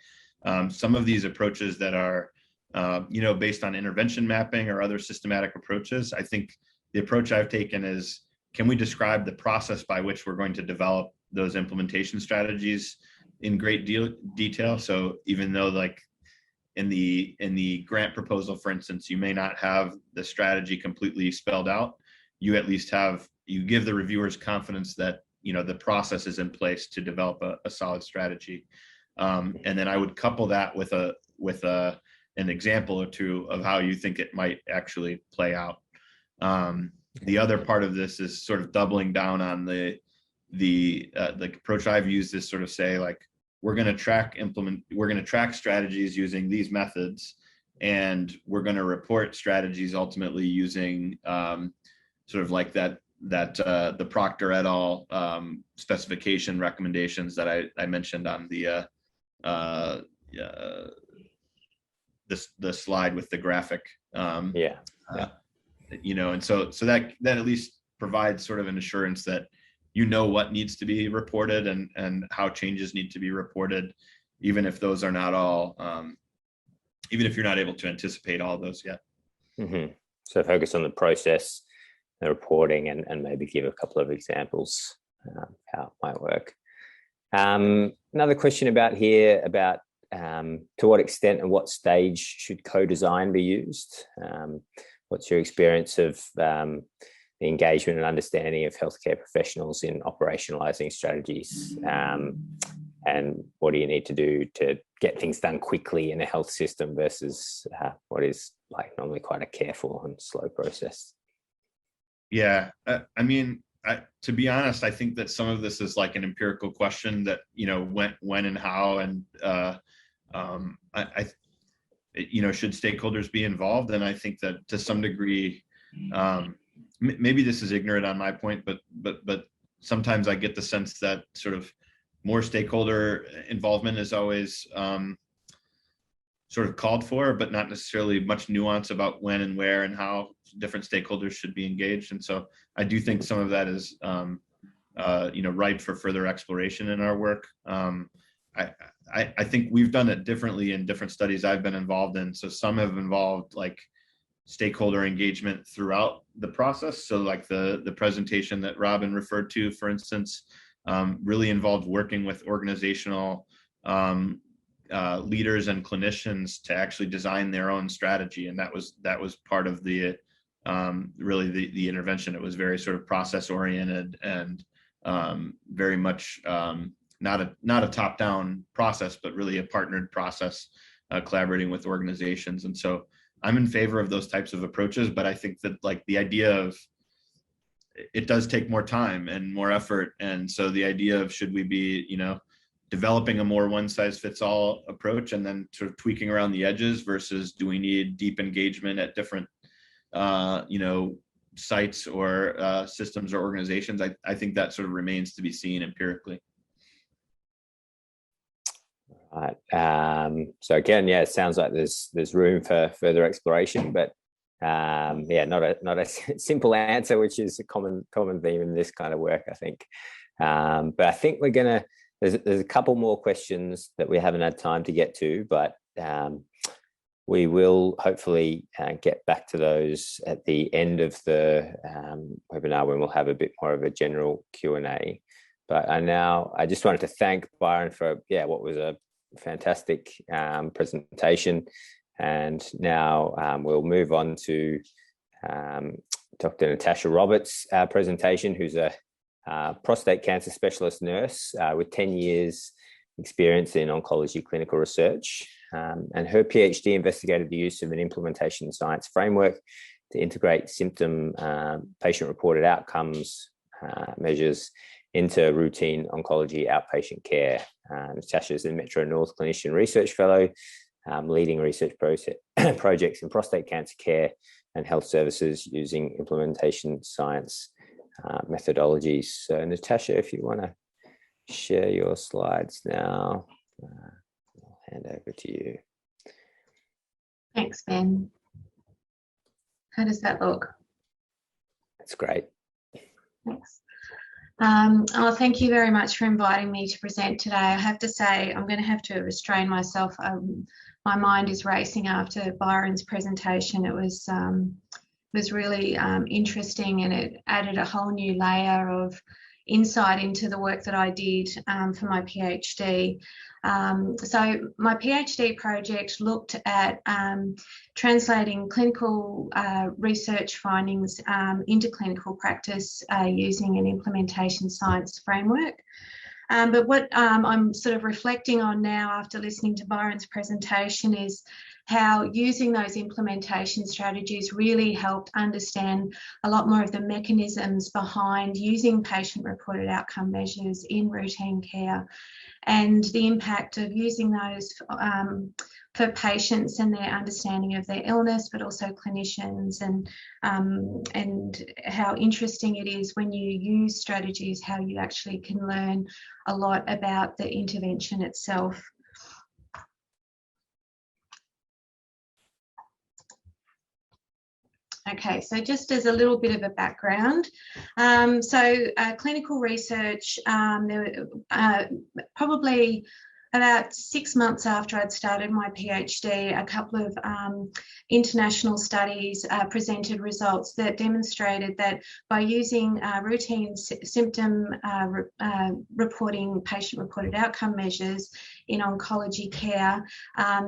Some of these approaches that are based on intervention mapping or other systematic approaches, I think the approach I've taken is, can we describe the process by which we're going to develop those implementation strategies in great detail? So even though in the grant proposal, for instance, you may not have the strategy completely spelled out, you at least you give the reviewers confidence that the process is in place to develop a solid strategy. And then I would couple that with an example or two of how you think it might actually play out. The other part of this is sort of doubling down on the approach I've used is sort of say, we're going to track strategies using these methods, and we're going to report strategies ultimately using sort of the Proctor et al. Specification recommendations that I mentioned on the slide with the graphic. And so that at least provides sort of an assurance that what needs to be reported and how changes need to be reported, even if those are not all, even if you're not able to anticipate all of those yet. Mm-hmm. So focus on the process, the reporting, and maybe give a couple of examples how it might work. Another question about to what extent and what stage should co-design be used? What's your experience of the engagement and understanding of healthcare professionals in operationalizing strategies, and what do you need to do to get things done quickly in a health system versus what is normally quite a careful and slow process? Yeah, to be honest, I think that some of this is an empirical question that when and how, and should stakeholders be involved? And I think that to some degree, maybe this is ignorant on my point, but sometimes I get the sense that sort of more stakeholder involvement is always sort of called for, but not necessarily much nuance about when and where and how different stakeholders should be engaged. And so I do think some of that is ripe for further exploration in our work. I think we've done it differently in different studies I've been involved in. So some have involved stakeholder engagement throughout the process. So the presentation that Robin referred to, for instance, really involved working with organizational leaders and clinicians to actually design their own strategy. And that was part of the really the intervention. It was very sort of process oriented and very much not a top-down process, but really a partnered process, collaborating with organizations. And so I'm in favor of those types of approaches, but I think that the idea of it does take more time and more effort. And so the idea of, should we be, developing a more one-size-fits-all approach and then sort of tweaking around the edges, versus do we need deep engagement at different, sites or systems or organizations? I think that sort of remains to be seen empirically. Right. So again, it sounds like there's room for further exploration, but not a simple answer, which is a common theme in this kind of work, I think. But I think there's a couple more questions that we haven't had time to get to, but We will hopefully get back to those at the end of the webinar, when we'll have a bit more of a general Q&A. But I just wanted to thank Byron for what was a fantastic presentation. And now we'll move on to Dr. Natasha Roberts' presentation, who's a prostate cancer specialist nurse with 10 years experience in oncology clinical research. And her PhD investigated the use of an implementation science framework to integrate symptom patient-reported outcomes measures into routine oncology outpatient care. Natasha is a Metro North Clinician Research Fellow, leading research projects in prostate cancer care and health services using implementation science methodologies. So Natasha, if you want to share your slides now, I'll hand over to you. Thanks, Ben. How does that look? That's great. Thanks. Thank you very much for inviting me to present today. I have to say, I'm going to have to restrain myself. My mind is racing after Byron's presentation. It was really interesting, and it added a whole new layer of insight into the work that I did for my PhD. So my PhD project looked at translating clinical research findings into clinical practice using an implementation science framework. But what I'm sort of reflecting on now after listening to Byron's presentation is how using those implementation strategies really helped understand a lot more of the mechanisms behind using patient-reported outcome measures in routine care, and the impact of using those for patients and their understanding of their illness, but also clinicians, and how interesting it is when you use strategies, how you actually can learn a lot about the intervention itself. Okay, so just as a little bit of a background, clinical research, probably about 6 months after I'd started my PhD, a couple of international studies presented results that demonstrated that by using routine symptom reporting, patient-reported outcome measures in oncology care,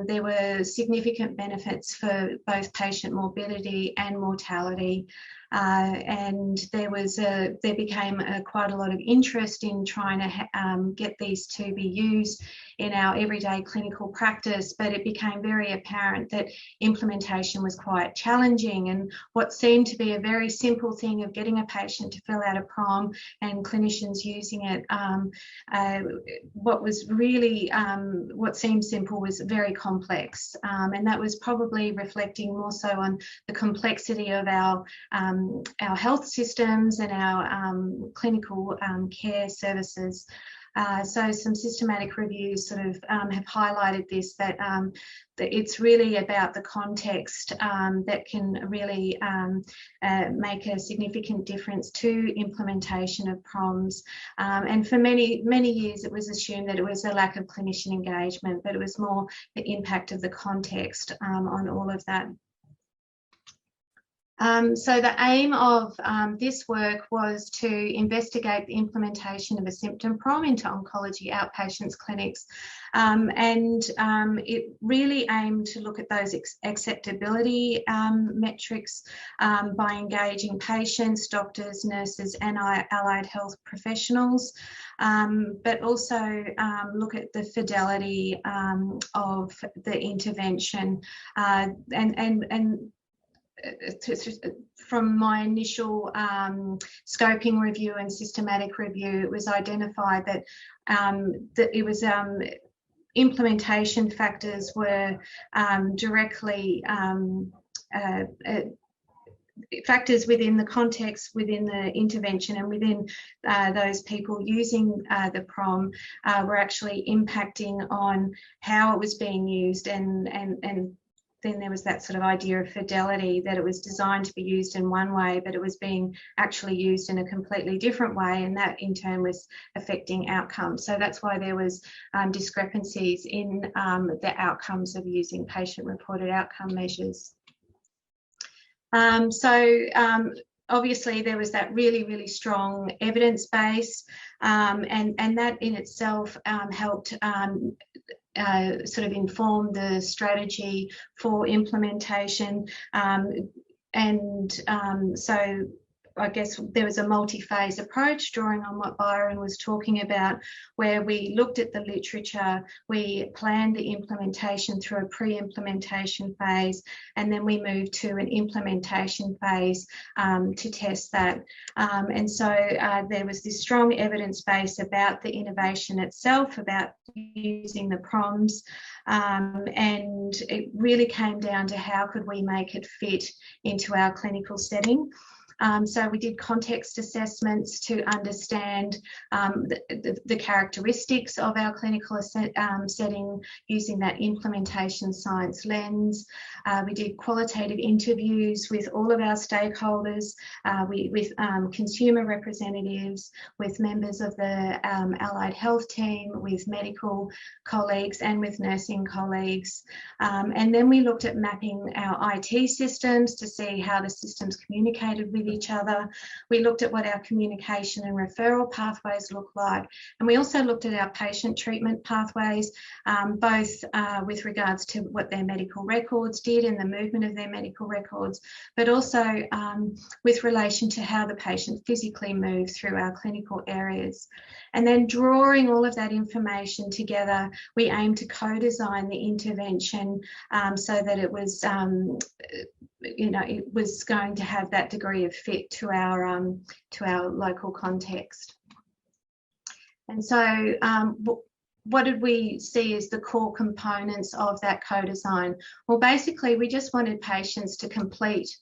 there were significant benefits for both patient morbidity and mortality. And there became quite a lot of interest in trying to get these to be used in our everyday clinical practice, but it became very apparent that implementation was quite challenging, and what seemed to be a very simple thing of getting a patient to fill out a PROM and clinicians using it, what seemed simple was very complex, and that was probably reflecting more so on the complexity of our health systems and our clinical care services. So some systematic reviews sort of have highlighted this, that it's really about the context that can really make a significant difference to implementation of PROMs. And for many years it was assumed that it was a lack of clinician engagement, but it was more the impact of the context on all of that. So the aim of this work was to investigate the implementation of a symptom PROM into oncology outpatients clinics, and it really aimed to look at those acceptability metrics by engaging patients, doctors, nurses and allied health professionals, but also look at the fidelity of the intervention, and from my initial scoping review and systematic review, it was identified that it was implementation factors were directly factors within the context, within the intervention, and within those people using the PROM were actually impacting on how it was being used and then there was that sort of idea of fidelity, that it was designed to be used in one way, but it was being actually used in a completely different way, and that in turn was affecting outcomes. So that's why there was discrepancies in the outcomes of using patient-reported outcome measures. Obviously, there was that really strong evidence base, and that in itself helped sort of inform the strategy for implementation. So I guess there was a multi-phase approach, drawing on what Byron was talking about, where we looked at the literature, we planned the implementation through a pre-implementation phase, and then we moved to an implementation phase to test that. There was this strong evidence base about the innovation itself, about using the PROMs, and it really came down to how could we make it fit into our clinical setting. So we did context assessments to understand the characteristics of our clinical setting using that implementation science lens. We did qualitative interviews with all of our stakeholders, with consumer representatives, with members of the allied health team, with medical colleagues and with nursing colleagues. And then we looked at mapping our IT systems to see how the systems communicated with each other. We looked at what our communication and referral pathways look like, and we also looked at our patient treatment pathways, both with regards to what their medical records did and the movement of their medical records, but also with relation to how the patient physically moved through our clinical areas. And then drawing all of that information together, we aimed to co-design the intervention so that it was it was going to have that degree of fit to our local context. And so what did we see as the core components of that co-design? Well, basically, we just wanted patients to complete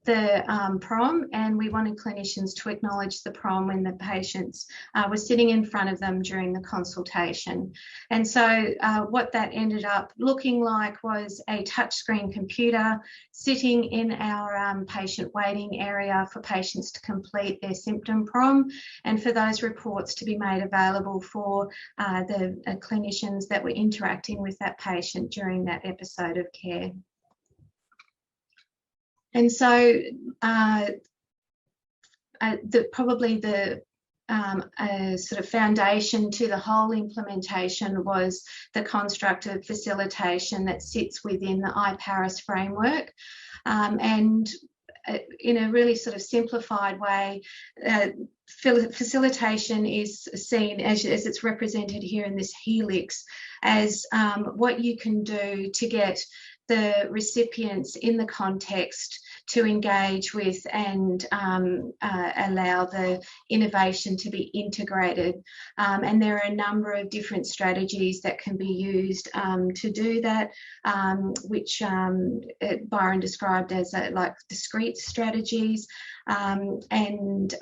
the PROM, and we wanted clinicians to acknowledge the PROM when the patients were sitting in front of them during the consultation. And so what that ended up looking like was a touchscreen computer sitting in our patient waiting area for patients to complete their symptom PROM, and for those reports to be made available for the clinicians that were interacting with that patient during that episode of care. And so probably the sort of foundation to the whole implementation was the construct of facilitation that sits within the PARiHS framework. And in a really sort of simplified way, facilitation is seen as it's represented here in this helix as what you can do to get the recipients in the context to engage with and allow the innovation to be integrated. And there are a number of different strategies that can be used to do that, which Byron described as like discrete strategies. And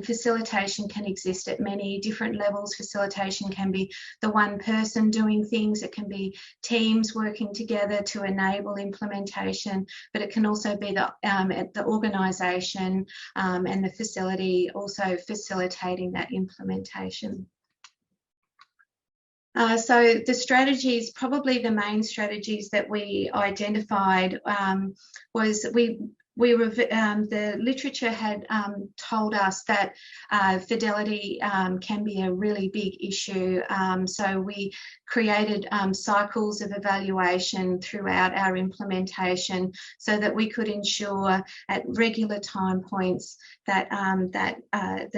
facilitation can exist at many different levels. Facilitation can be the one person doing things, it can be teams working together to enable implementation, but it can also be the organisation and the facility also facilitating that implementation. So the strategies, probably the main strategies that we identified was the literature had told us that fidelity can be a really big issue. So we created cycles of evaluation throughout our implementation so that we could ensure at regular time points that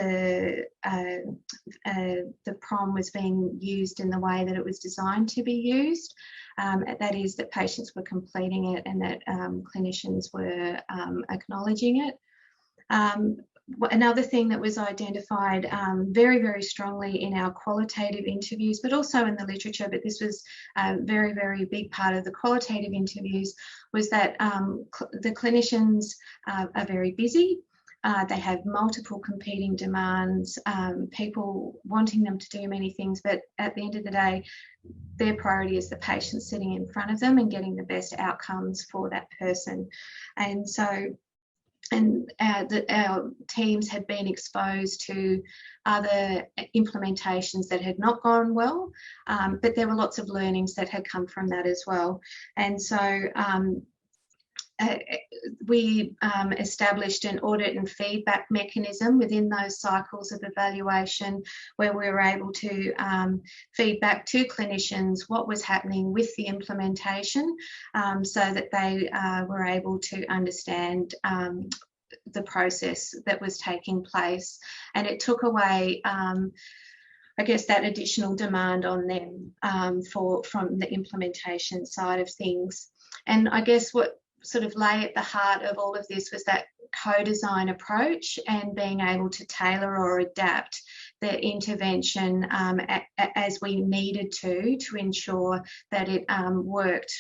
the PROM was being used in the way that it was designed to be used. That is, that patients were completing it and that clinicians were acknowledging it. Another thing that was identified very, very strongly in our qualitative interviews, but also in the literature, but this was a very, very big part of the qualitative interviews, was that the clinicians are very busy. They have multiple competing demands, people wanting them to do many things, but at the end of the day, their priority is the patient sitting in front of them and getting the best outcomes for that person. And so, our teams had been exposed to other implementations that had not gone well, but there were lots of learnings that had come from that as well. And so we established an audit and feedback mechanism within those cycles of evaluation, where we were able to feed back to clinicians what was happening with the implementation, so that they were able to understand the process that was taking place. And it took away, I guess, that additional demand on them from the implementation side of things. And I guess what sort of lay at the heart of all of this was that co-design approach and being able to tailor or adapt the intervention as we needed to ensure that it worked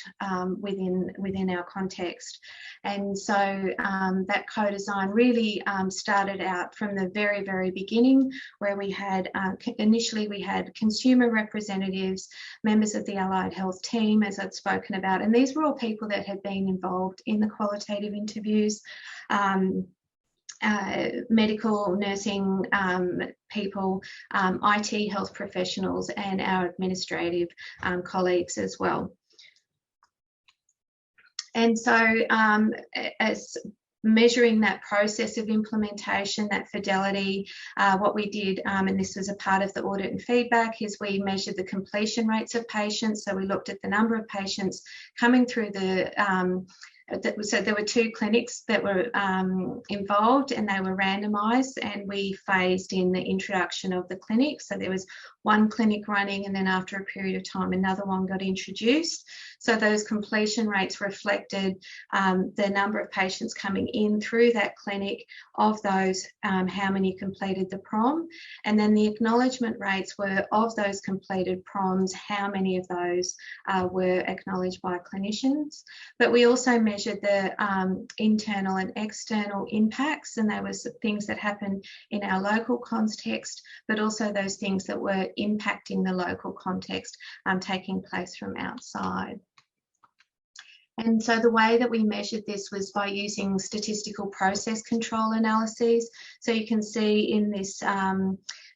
within our context. And so that co-design really started out from the very, very beginning, where we had initially we had consumer representatives, members of the allied health team, as I'd spoken about, and these were all people that had been involved in the qualitative interviews. Medical, nursing people, IT health professionals, and our administrative colleagues as well. And so as measuring that process of implementation, that fidelity, what we did, and this was a part of the audit and feedback, is we measured the completion rates of patients. So we looked at the number of patients coming through the so there were 2 clinics that were involved, and they were randomised, and we phased in the introduction of the clinic. So there was 1 clinic running, and then after a period of time another one got introduced. So those completion rates reflected the number of patients coming in through that clinic. Of those, how many completed the prom, and then the acknowledgement rates were of those completed proms, how many of those were acknowledged by clinicians. But we also measured the internal and external impacts, and there was things that happened in our local context, but also those things that were impacting the local context taking place from outside. And so the way that we measured this was by using statistical process control analyses. So you can see in this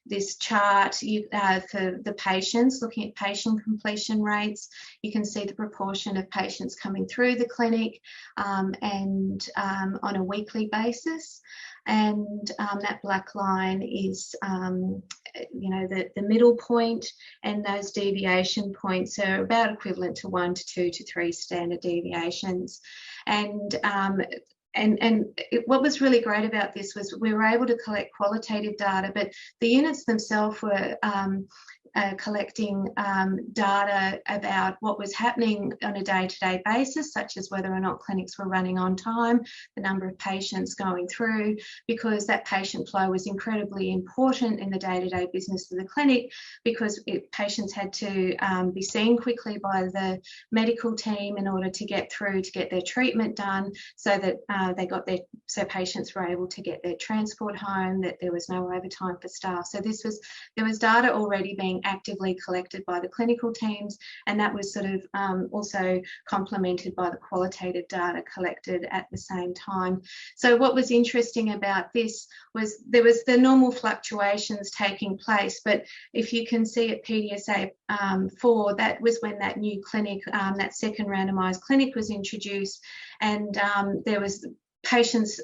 this chart for the patients, looking at patient completion rates, you can see the proportion of patients coming through the clinic and on a weekly basis. And that black line is, you know, the middle point, and those deviation points are about equivalent to 1 to 2 to 3 standard deviations. And what was really great about this was we were able to collect qualitative data, but the units themselves were collecting data about what was happening on a day-to-day basis, such as whether or not clinics were running on time, the number of patients going through, because that patient flow was incredibly important in the day-to-day business of the clinic, because patients had to be seen quickly by the medical team in order to get through to get their treatment done, so that so patients were able to get their transport home, that there was no overtime for staff. So there was data already being actively collected by the clinical teams, and that was sort of also complemented by the qualitative data collected at the same time. So what was interesting about this was there was the normal fluctuations taking place, but if you can see at PDSA 4, that was when that new clinic, that second randomised clinic was introduced, and there was patients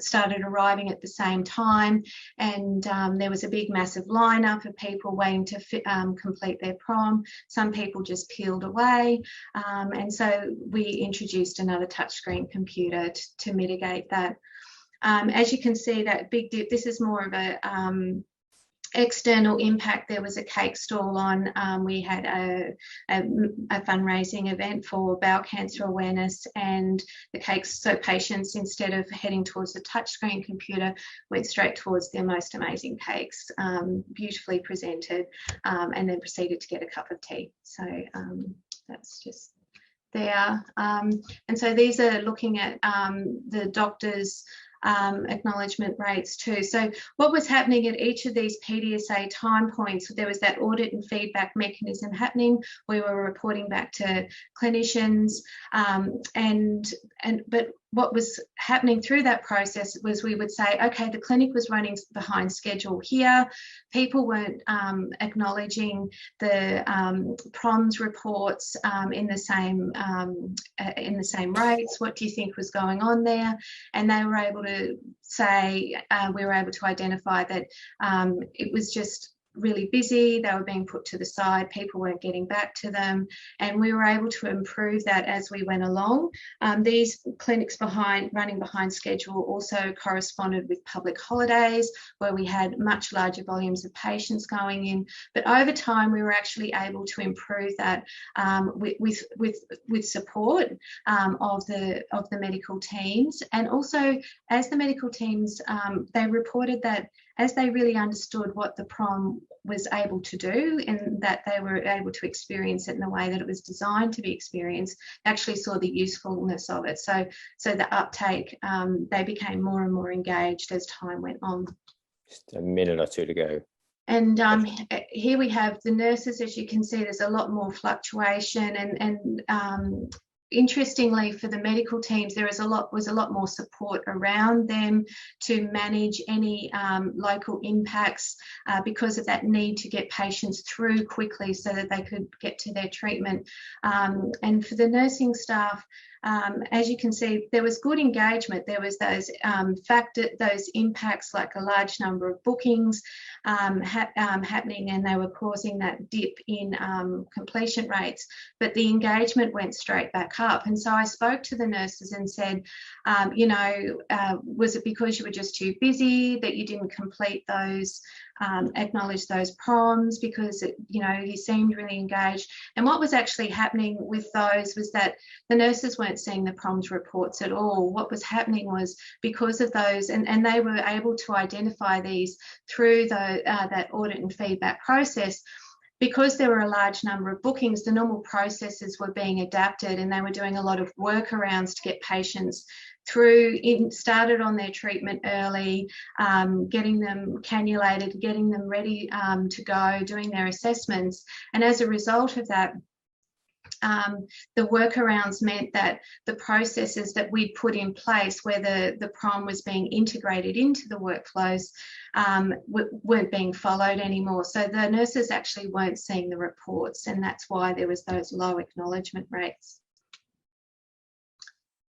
started arriving at the same time, and there was a big massive lineup of people waiting to complete their prom. Some people just peeled away, and so we introduced another touchscreen computer to mitigate that. As you can see, that big dip, this is more of a external impact. There was a cake stall on. We had a fundraising event for bowel cancer awareness, and the cakes, so patients, instead of heading towards the touchscreen computer, went straight towards their most amazing cakes, beautifully presented, and then proceeded to get a cup of tea. So that's just there. And so these are looking at the doctors acknowledgement rates too. So what was happening at each of these PDSA time points, there was that audit and feedback mechanism happening. We were reporting back to clinicians, but what was happening through that process was we would say, okay, the clinic was running behind schedule here. People weren't acknowledging the PROMS reports in the same rates. What do you think was going on there? And they were able to say, we were able to identify that it was just really busy, they were being put to the side, people weren't getting back to them, and we were able to improve that as we went along. These clinics running behind schedule also corresponded with public holidays where we had much larger volumes of patients going in, but over time we were actually able to improve that with support of the medical teams. And also as the medical teams, they reported that as they really understood what the PROM was able to do and that they were able to experience it in the way that it was designed to be experienced, actually saw the usefulness of it. So the uptake, they became more and more engaged as time went on. Just a minute or two to go. And here we have the nurses. As you can see, there's a lot more fluctuation, and interestingly, for the medical teams, there was a lot more support around them to manage any local impacts because of that need to get patients through quickly so that they could get to their treatment. And for the nursing staff, as you can see, there was good engagement. There was those those impacts, like a large number of bookings happening, and they were causing that dip in completion rates. But the engagement went straight back up. And so I spoke to the nurses and said, was it because you were just too busy that you didn't complete those, acknowledge those PROMs? Because you seemed really engaged. And what was actually happening with those was that the nurses weren't seeing the PROMs reports at all. What was happening was because of those, and they were able to identify these through that audit and feedback process. Because there were a large number of bookings, the normal processes were being adapted, and they were doing a lot of workarounds to get patients started on their treatment early, getting them cannulated, getting them ready to go, doing their assessments. And as a result of that, the workarounds meant that the processes that we'd put in place where the PROM was being integrated into the workflows weren't being followed anymore. So the nurses actually weren't seeing the reports, and that's why there was those low acknowledgement rates.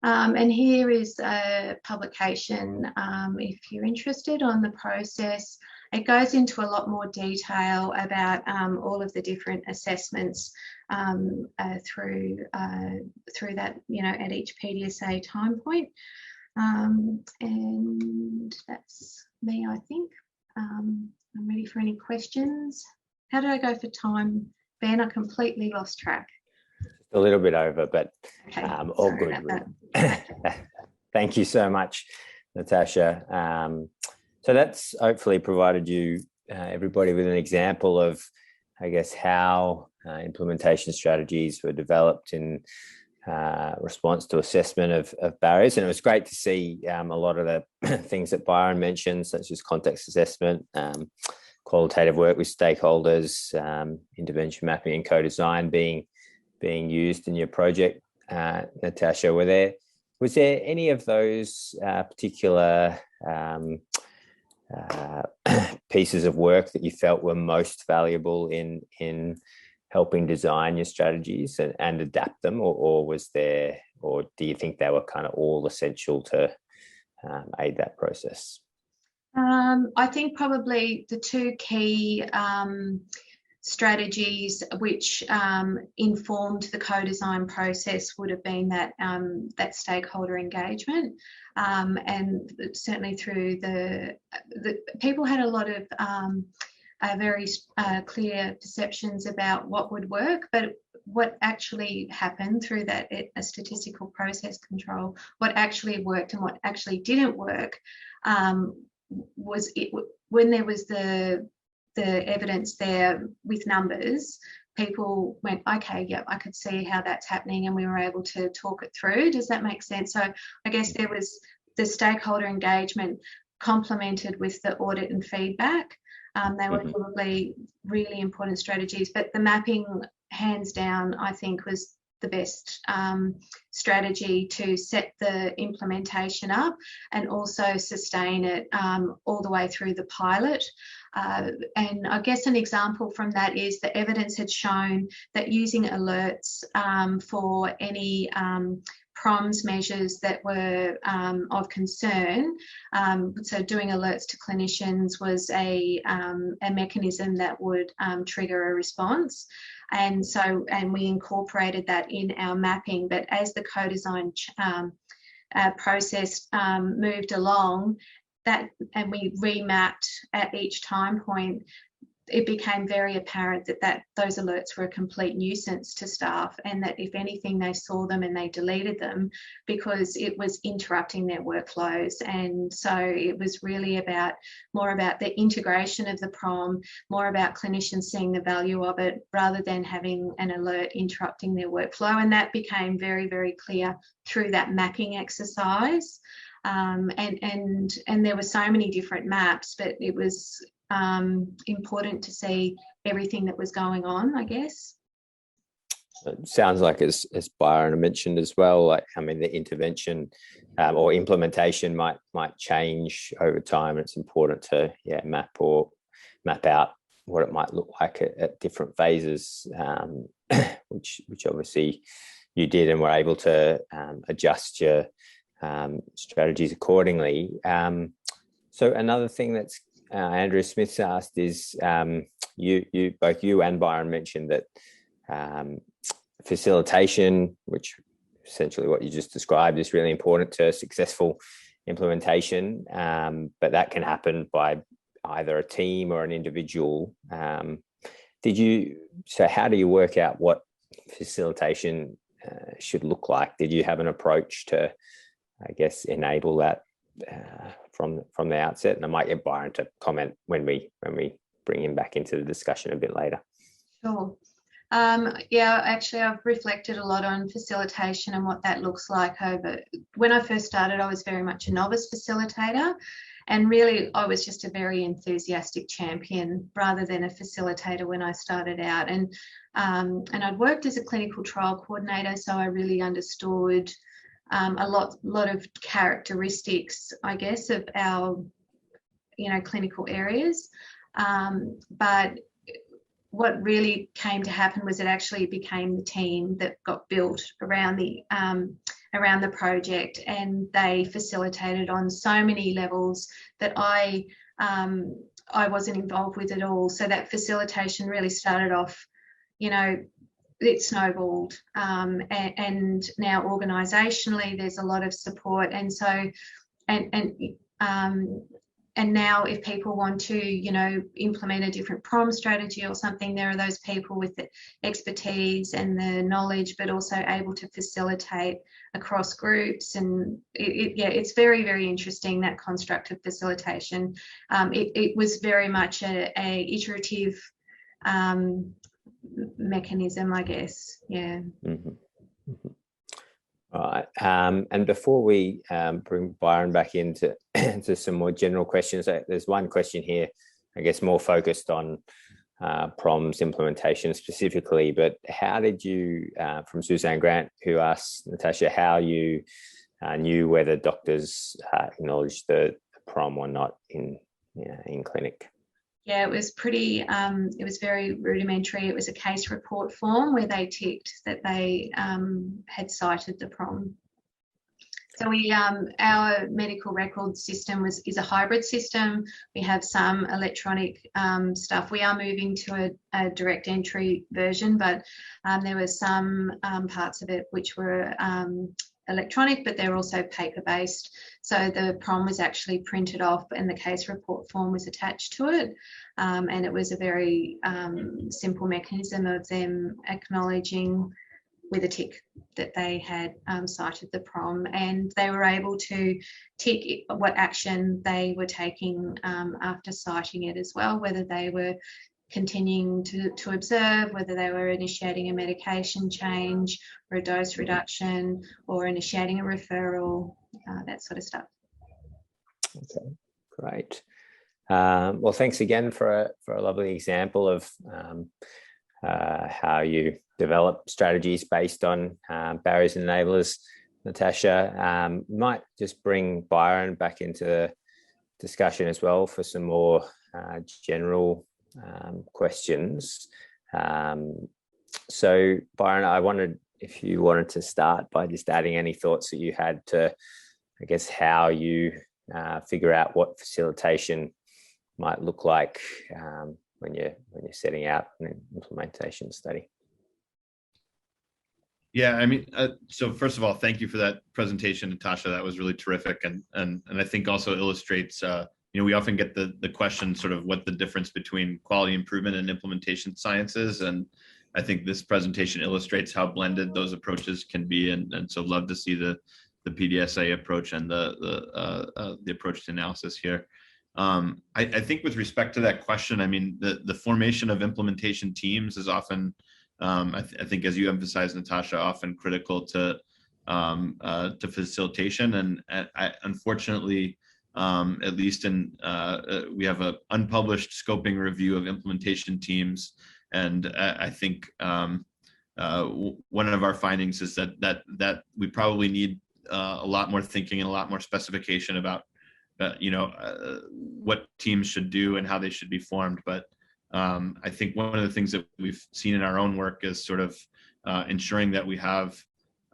And here is a publication, if you're interested, on the process. It goes into a lot more detail about all of the different assessments through that, at each PDSA time point. And that's me, I think. I'm ready for any questions. How did I go for time, Ben? I completely lost track. A little bit over, but okay. All good. Thank you so much, Natasha. So that's hopefully provided you, everybody, with an example of, I guess, how implementation strategies were developed in response to assessment of barriers. And it was great to see a lot of the things that Byron mentioned, such as context assessment, qualitative work with stakeholders, intervention mapping and co-design being used in your project. Natasha, was there any of those particular pieces of work that you felt were most valuable in helping design your strategies and adapt them, or do you think they were kind of all essential to aid that process? I think probably the two key strategies which informed the co-design process would have been that stakeholder engagement, and certainly through the people had a lot of very clear perceptions about what would work, but what actually happened through that a statistical process control, what actually worked and what actually didn't work, was it when there was the evidence there with numbers, people went, okay, yep, I could see how that's happening, and we were able to talk it through. Does that make sense? So I guess there was the stakeholder engagement complemented with the audit and feedback. They were probably really important strategies, but the mapping, hands down, I think was the best strategy to set the implementation up and also sustain it all the way through the pilot. And I guess an example from that is the evidence had shown that using alerts for any PROMS measures that were of concern, so doing alerts to clinicians was a mechanism that would trigger a response. And we incorporated that in our mapping, but as the co-design process moved along, and we remapped at each time point, it became very apparent that those alerts were a complete nuisance to staff, and that if anything, they saw them and they deleted them because it was interrupting their workflows. And so it was really more about the integration of the PROM, more about clinicians seeing the value of it rather than having an alert interrupting their workflow. And that became very, very clear through that mapping exercise. And there were so many different maps, but it was important to see everything that was going on, I guess. It sounds like, as Byron mentioned as well, like, I mean, the intervention or implementation might change over time. It's important to map out what it might look like at different phases, which obviously you did, and were able to adjust your strategies accordingly. So another thing that's Andrew Smith's asked is, both you and Byron mentioned that facilitation, which essentially what you just described, is really important to successful implementation, but that can happen by either a team or an individual. How do you work out what facilitation should look like? Did you have an approach to, I guess, enable that from the outset? And I might get Byron to comment when we bring him back into the discussion a bit later. Sure. Actually, I've reflected a lot on facilitation and what that looks like. When I first started, I was very much a novice facilitator, and really I was just a very enthusiastic champion rather than a facilitator when I started out. And I'd worked as a clinical trial coordinator, so I really understood a lot of characteristics, I guess, of our, clinical areas. But what really came to happen was it actually became the team that got built around the project, and they facilitated on so many levels that I wasn't involved with at all. So that facilitation really started off, it snowballed, and now organisationally there's a lot of support, and so and now if people want to implement a different PROM strategy or something, there are those people with the expertise and the knowledge, but also able to facilitate across groups. And it's very, very interesting, that construct of facilitation. It was very much a iterative mechanism, I guess. All right. And before we bring Byron back into some more general questions, there's one question here, I guess, more focused on PROMS implementation specifically. But how did you, from Suzanne Grant, who asked Natasha how you knew whether doctors acknowledged the PROM or not in clinic? Yeah, it was it was very rudimentary. It was a case report form where they ticked that they had cited the PROM. So our medical record system is a hybrid system. We have some electronic stuff. We are moving to a direct entry version, but there were some parts of it which were electronic, but they're also paper-based. So the PROM was actually printed off and the case report form was attached to it. And it was a very simple mechanism of them acknowledging with a tick that they had cited the PROM, and they were able to tick what action they were taking after citing it as well, whether they were continuing to observe, whether they were initiating a medication change or a dose reduction or initiating a referral, that sort of stuff. Okay, great. Well, thanks again for a lovely example of how you develop strategies based on barriers and enablers. Natasha, might just bring Byron back into the discussion as well for some more general questions. So Byron, I wondered if you wanted to start by just adding any thoughts that you had to, I guess, how you figure out what facilitation might look like when you're setting out an implementation study. Yeah, I mean, so first of all, thank you for that presentation, Natasha. That was really terrific, and I think also illustrates, we often get the question, sort of, what the difference between quality improvement and implementation science is, and I think this presentation illustrates how blended those approaches can be, and so love to see the PDSA approach and the approach to analysis here. I think with respect to that question, I mean, the formation of implementation teams is often, I think, as you emphasized, Natasha, often critical to facilitation. And unfortunately, at least we have an unpublished scoping review of implementation teams, and I think one of our findings is that we probably need a lot more thinking and a lot more specification about what teams should do and how they should be formed. But I think one of the things that we've seen in our own work is sort of ensuring that we have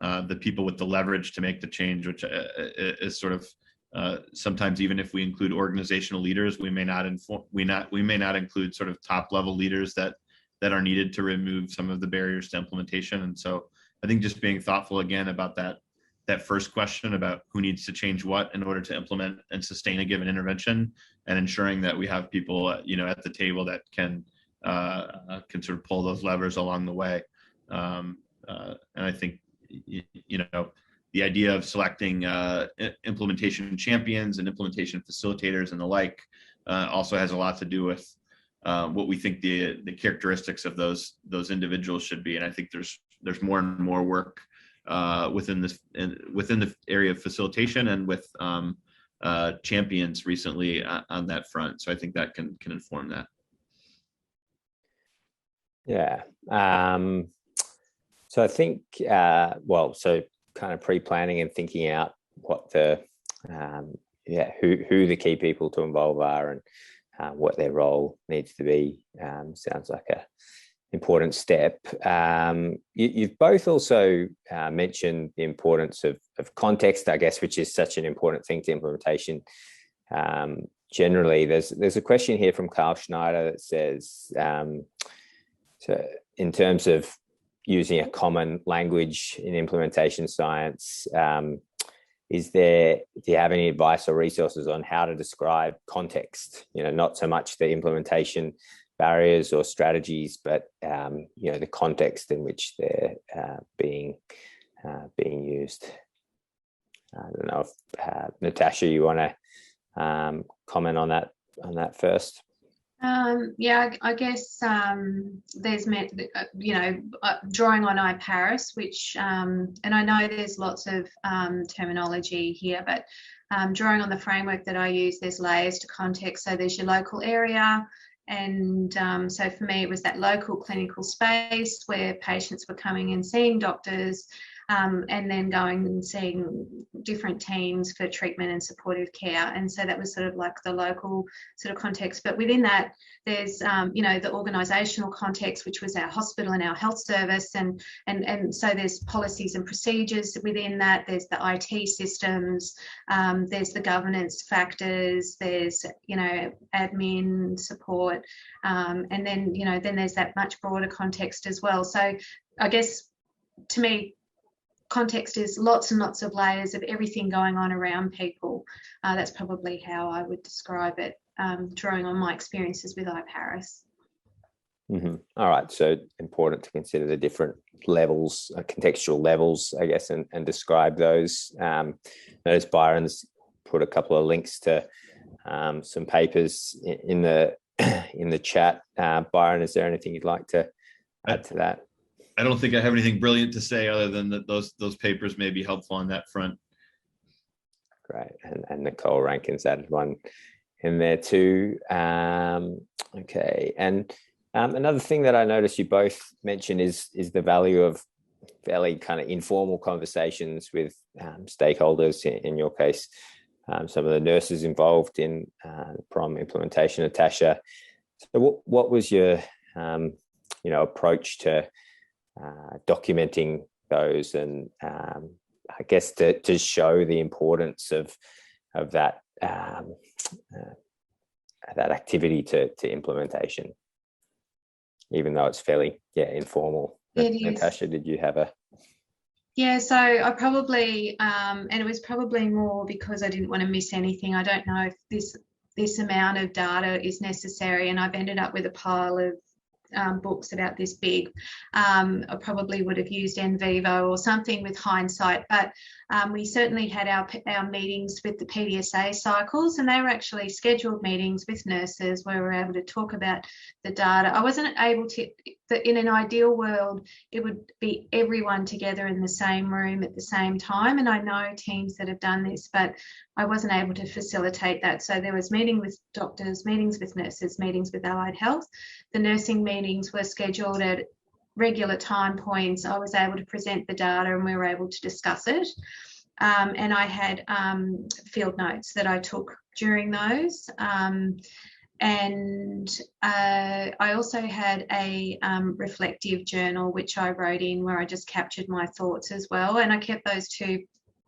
the people with the leverage to make the change, which is sort of sometimes, even if we include organizational leaders, we may not include sort of top level leaders that are needed to remove some of the barriers to implementation. And so I think just being thoughtful again about that first question about who needs to change what in order to implement and sustain a given intervention, and ensuring that we have people, at the table that can sort of pull those levers along the way. And I think, the idea of selecting implementation champions and implementation facilitators and the like also has a lot to do with what we think the characteristics of those individuals should be. And I think there's more and more work within the area of facilitation and with champions recently on that front. So I think that can inform that. Yeah. So I think, so kind of pre-planning and thinking out what who the key people to involve are and what their role needs to be sounds like a important step. You've both also mentioned the importance of context, I guess, which is such an important thing to implementation. Generally, there's a question here from Carl Schneider that says, so in terms of using a common language in implementation science, do you have any advice or resources on how to describe context? Not so much the implementation barriers or strategies, but the context in which they're being used. I don't know if Natasha, you want to comment on that first? I guess there's drawing on PARiHS, which and I know there's lots of terminology here, but drawing on the framework that I use, there's layers to context. So there's your local area. And so for me, it was that local clinical space where patients were coming and seeing doctors, and then going and seeing different teams for treatment and supportive care. And so that was sort of like the local sort of context. But within that, there's, the organisational context, which was our hospital and our health service. And so there's policies and procedures within that. There's the IT systems, there's the governance factors, there's, admin support. And then, then there's that much broader context as well. So I guess to me, context is lots and lots of layers of everything going on around people. That's probably how I would describe it, drawing on my experiences with PARiHS. Mm-hmm. All right, so important to consider the different levels, contextual levels, I guess, and describe those. Notice Byron's put a couple of links to some papers in the chat. Byron, is there anything you'd like to add to that? I don't think I have anything brilliant to say other than that those papers may be helpful on that front. Great. And Nicole Rankin's added one in there too. Okay. And another thing that I noticed you both mentioned is the value of fairly kind of informal conversations with stakeholders, in your case, some of the nurses involved in PROM implementation, Natasha. So what was your approach to documenting those, and I guess to show the importance of that that activity to implementation, even though it's fairly informal? Natasha, did you have a? Yeah, so I probably, and it was probably more because I didn't want to miss anything. I don't know if this amount of data is necessary, and I've ended up with a pile of books about this big. I probably would have used NVivo or something with hindsight, but we certainly had our meetings with the PDSA cycles, and they were actually scheduled meetings with nurses where we were able to talk about the data. I wasn't able to, in an ideal world, it would be everyone together in the same room at the same time, and I know teams that have done this, but I wasn't able to facilitate that. So there was meeting with doctors, meetings with nurses, meetings with allied health. The nursing meetings were scheduled at regular time points. I was able to present the data and we were able to discuss it. And I had field notes that I took during those. And I also had a reflective journal, which I wrote in, where I just captured my thoughts as well. And I kept those two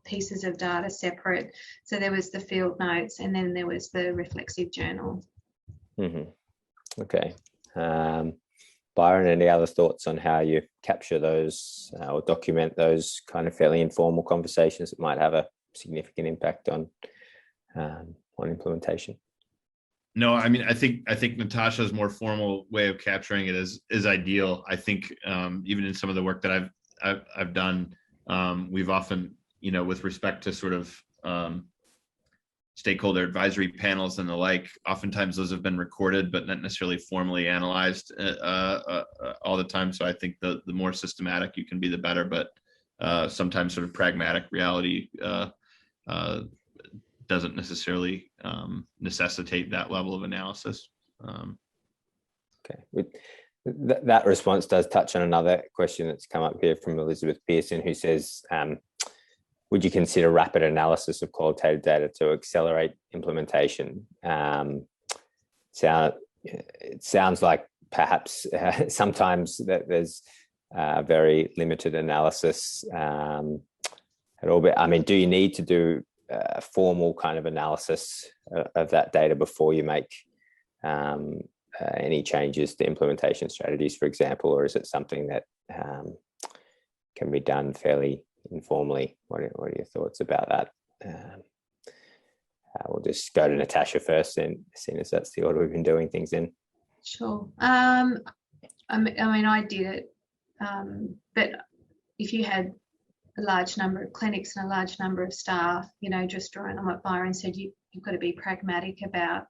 pieces of data separate. So there was the field notes and then there was the reflexive journal. Mm-hmm. Okay. Byron, any other thoughts on how you capture those or document those kind of fairly informal conversations that might have a significant impact on implementation? No, I mean, I think Natasha's more formal way of capturing it is ideal. I think even in some of the work that I've done, we've often, with respect to sort of stakeholder advisory panels and the like, oftentimes those have been recorded but not necessarily formally analyzed all the time. So I think the more systematic you can be, the better. But sometimes sort of pragmatic reality doesn't necessarily necessitate that level of analysis. Okay. That response does touch on another question that's come up here from Elizabeth Pearson, who says, would you consider rapid analysis of qualitative data to accelerate implementation? It sounds like perhaps sometimes that there's very limited analysis at all. But I mean, do you need to do a formal kind of analysis of that data before you make any changes to implementation strategies, for example, or is it something that can be done fairly informally? What are your thoughts about that? We'll just go to Natasha first, and seeing as that's the order we've been doing things in. Sure. I mean, I did it, but if you had a large number of clinics and a large number of staff, just drawing on what Byron said, you've got to be pragmatic about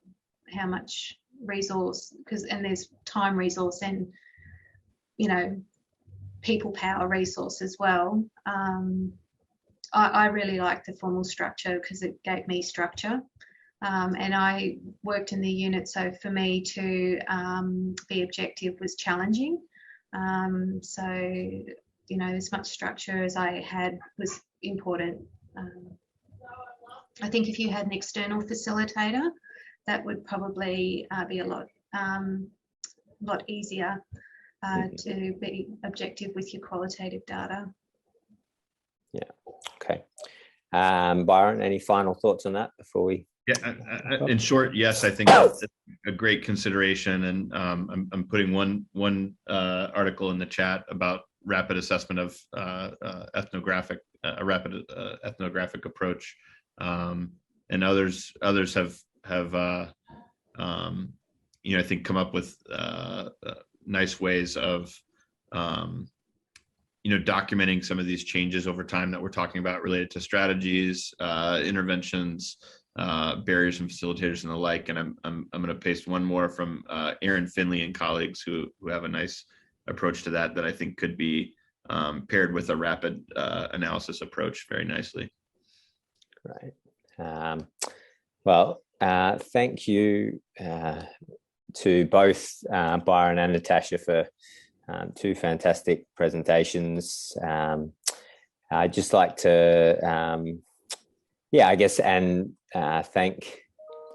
how much resource, and there's time resource and, people power resource as well. I really liked the formal structure because it gave me structure. And I worked in the unit, so for me to be objective was challenging. So, as much structure as I had was important. I think if you had an external facilitator, that would probably be a lot easier to be objective with your qualitative data. Yeah. Okay. Byron, any final thoughts on that before we? Yeah. In short, yes, I think that's a great consideration, and I'm putting one article in the chat about rapid assessment of ethnographic approach, and others have I think come up with nice ways of documenting some of these changes over time that we're talking about related to strategies, interventions, barriers and facilitators and the like. And I'm going to paste one more from Aaron Finley and colleagues who have a nice approach to that I think could be paired with a rapid analysis approach very nicely. Right. Thank you to both Byron and Natasha for two fantastic presentations. I'd just like to, thank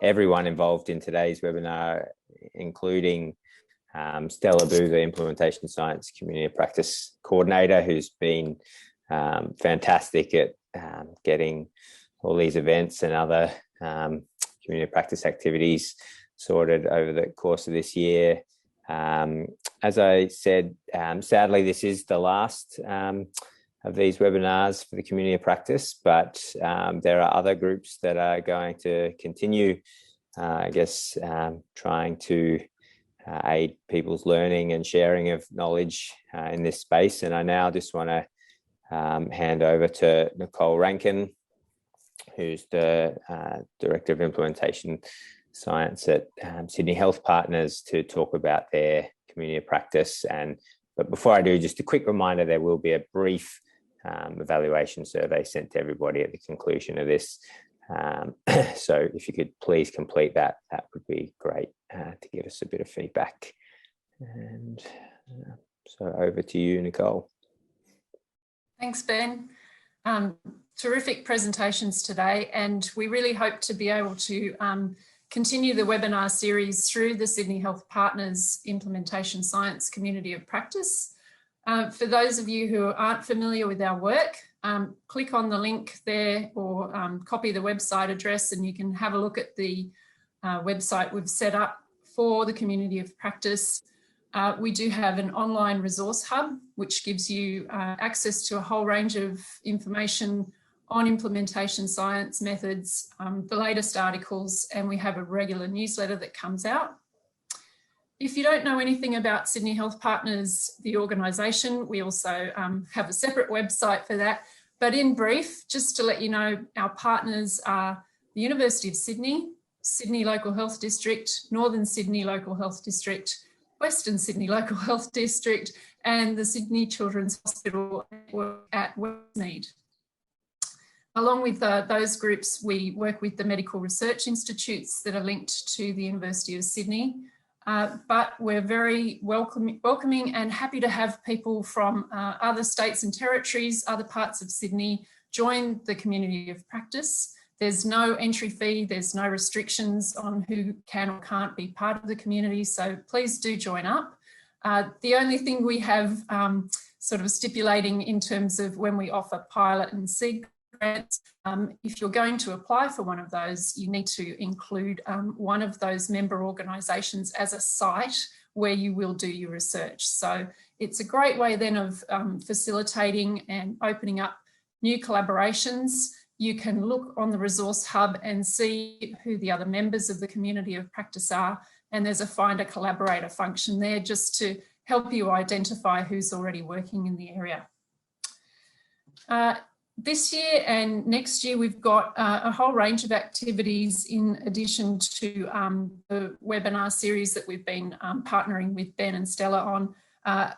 everyone involved in today's webinar, including Stella Boo, the Implementation Science Community of Practice Coordinator, who's been fantastic at getting all these events and other community of practice activities sorted over the course of this year. As I said, sadly, this is the last of these webinars for the community of practice, but there are other groups that are going to continue, trying to aid people's learning and sharing of knowledge in this space. And I now just want to hand over to Nicole Rankin, who's the Director of Implementation Science at Sydney Health Partners, to talk about their community of practice. But before I do, just a quick reminder, there will be a brief evaluation survey sent to everybody at the conclusion of this. So if you could please complete that, that would be great to give us a bit of feedback. And so over to you, Nicole. Thanks, Ben. Terrific presentations today, and we really hope to be able to continue the webinar series through the Sydney Health Partners Implementation Science Community of Practice. For those of you who aren't familiar with our work, click on the link there or copy the website address, and you can have a look at the website we've set up for the community of practice. We do have an online resource hub, which gives you access to a whole range of information on implementation science methods, the latest articles, and we have a regular newsletter that comes out. If you don't know anything about Sydney Health Partners, the organisation, we also have a separate website for that. But in brief, just to let you know, our partners are the University of Sydney, Sydney Local Health District, Northern Sydney Local Health District, Western Sydney Local Health District, and the Sydney Children's Hospital at Westmead. Along with those groups, we work with the medical research institutes that are linked to the University of Sydney. But we're very welcoming and happy to have people from other states and territories, other parts of Sydney, join the community of practice. There's no entry fee, there's no restrictions on who can or can't be part of the community, so please do join up. The only thing we have sort of stipulating in terms of when we offer pilot and seed grants, if you're going to apply for one of those, you need to include one of those member organisations as a site where you will do your research. So it's a great way then of facilitating and opening up new collaborations. You can look on the resource hub and see who the other members of the community of practice are, and there's a find a collaborator function there just to help you identify who's already working in the area. This year and next year, we've got a whole range of activities in addition to the webinar series that we've been partnering with Ben and Stella on.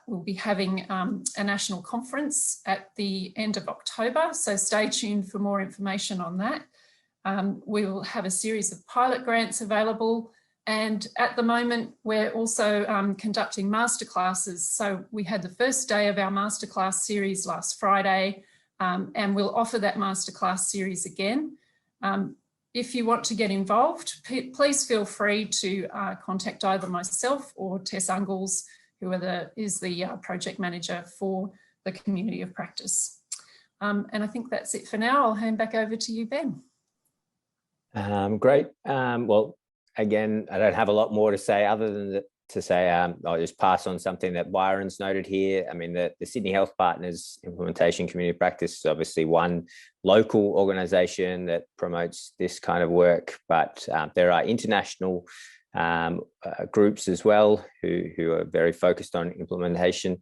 We'll be having a national conference at the end of October, so stay tuned for more information on that. We will have a series of pilot grants available, and at the moment we're also conducting masterclasses. So we had the first day of our masterclass series last Friday, and we'll offer that masterclass series again. If you want to get involved, please feel free to contact either myself or Tess Ungles, who is the project manager for the community of practice. And I think that's it for now. I'll hand back over to you, Ben. Great. Well, again, I don't have a lot more to say other than I'll just pass on something that Byron's noted here. I mean, the Sydney Health Partners Implementation Community Practice is obviously one local organisation that promotes this kind of work, but there are international groups as well who are very focused on implementation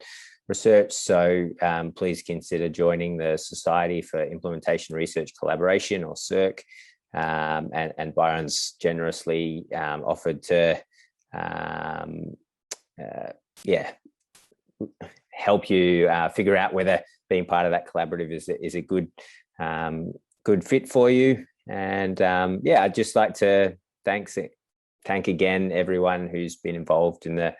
research. So please consider joining the Society for Implementation Research Collaboration, or SIRC, and Byron's generously offered to help you figure out whether being part of that collaborative is a good fit for you. And yeah, I'd just like to thank again everyone who's been involved in the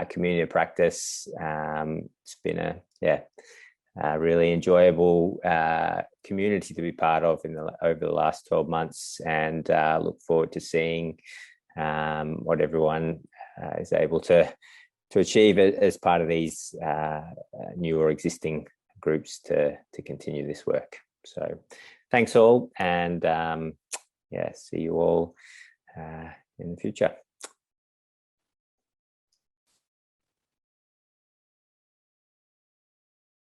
community of practice. It's been a really enjoyable community to be part of over the last 12 months, and look forward to seeing what everyone is able to achieve as part of these new or existing groups to continue this work. So thanks all, and yeah, see you all in the future.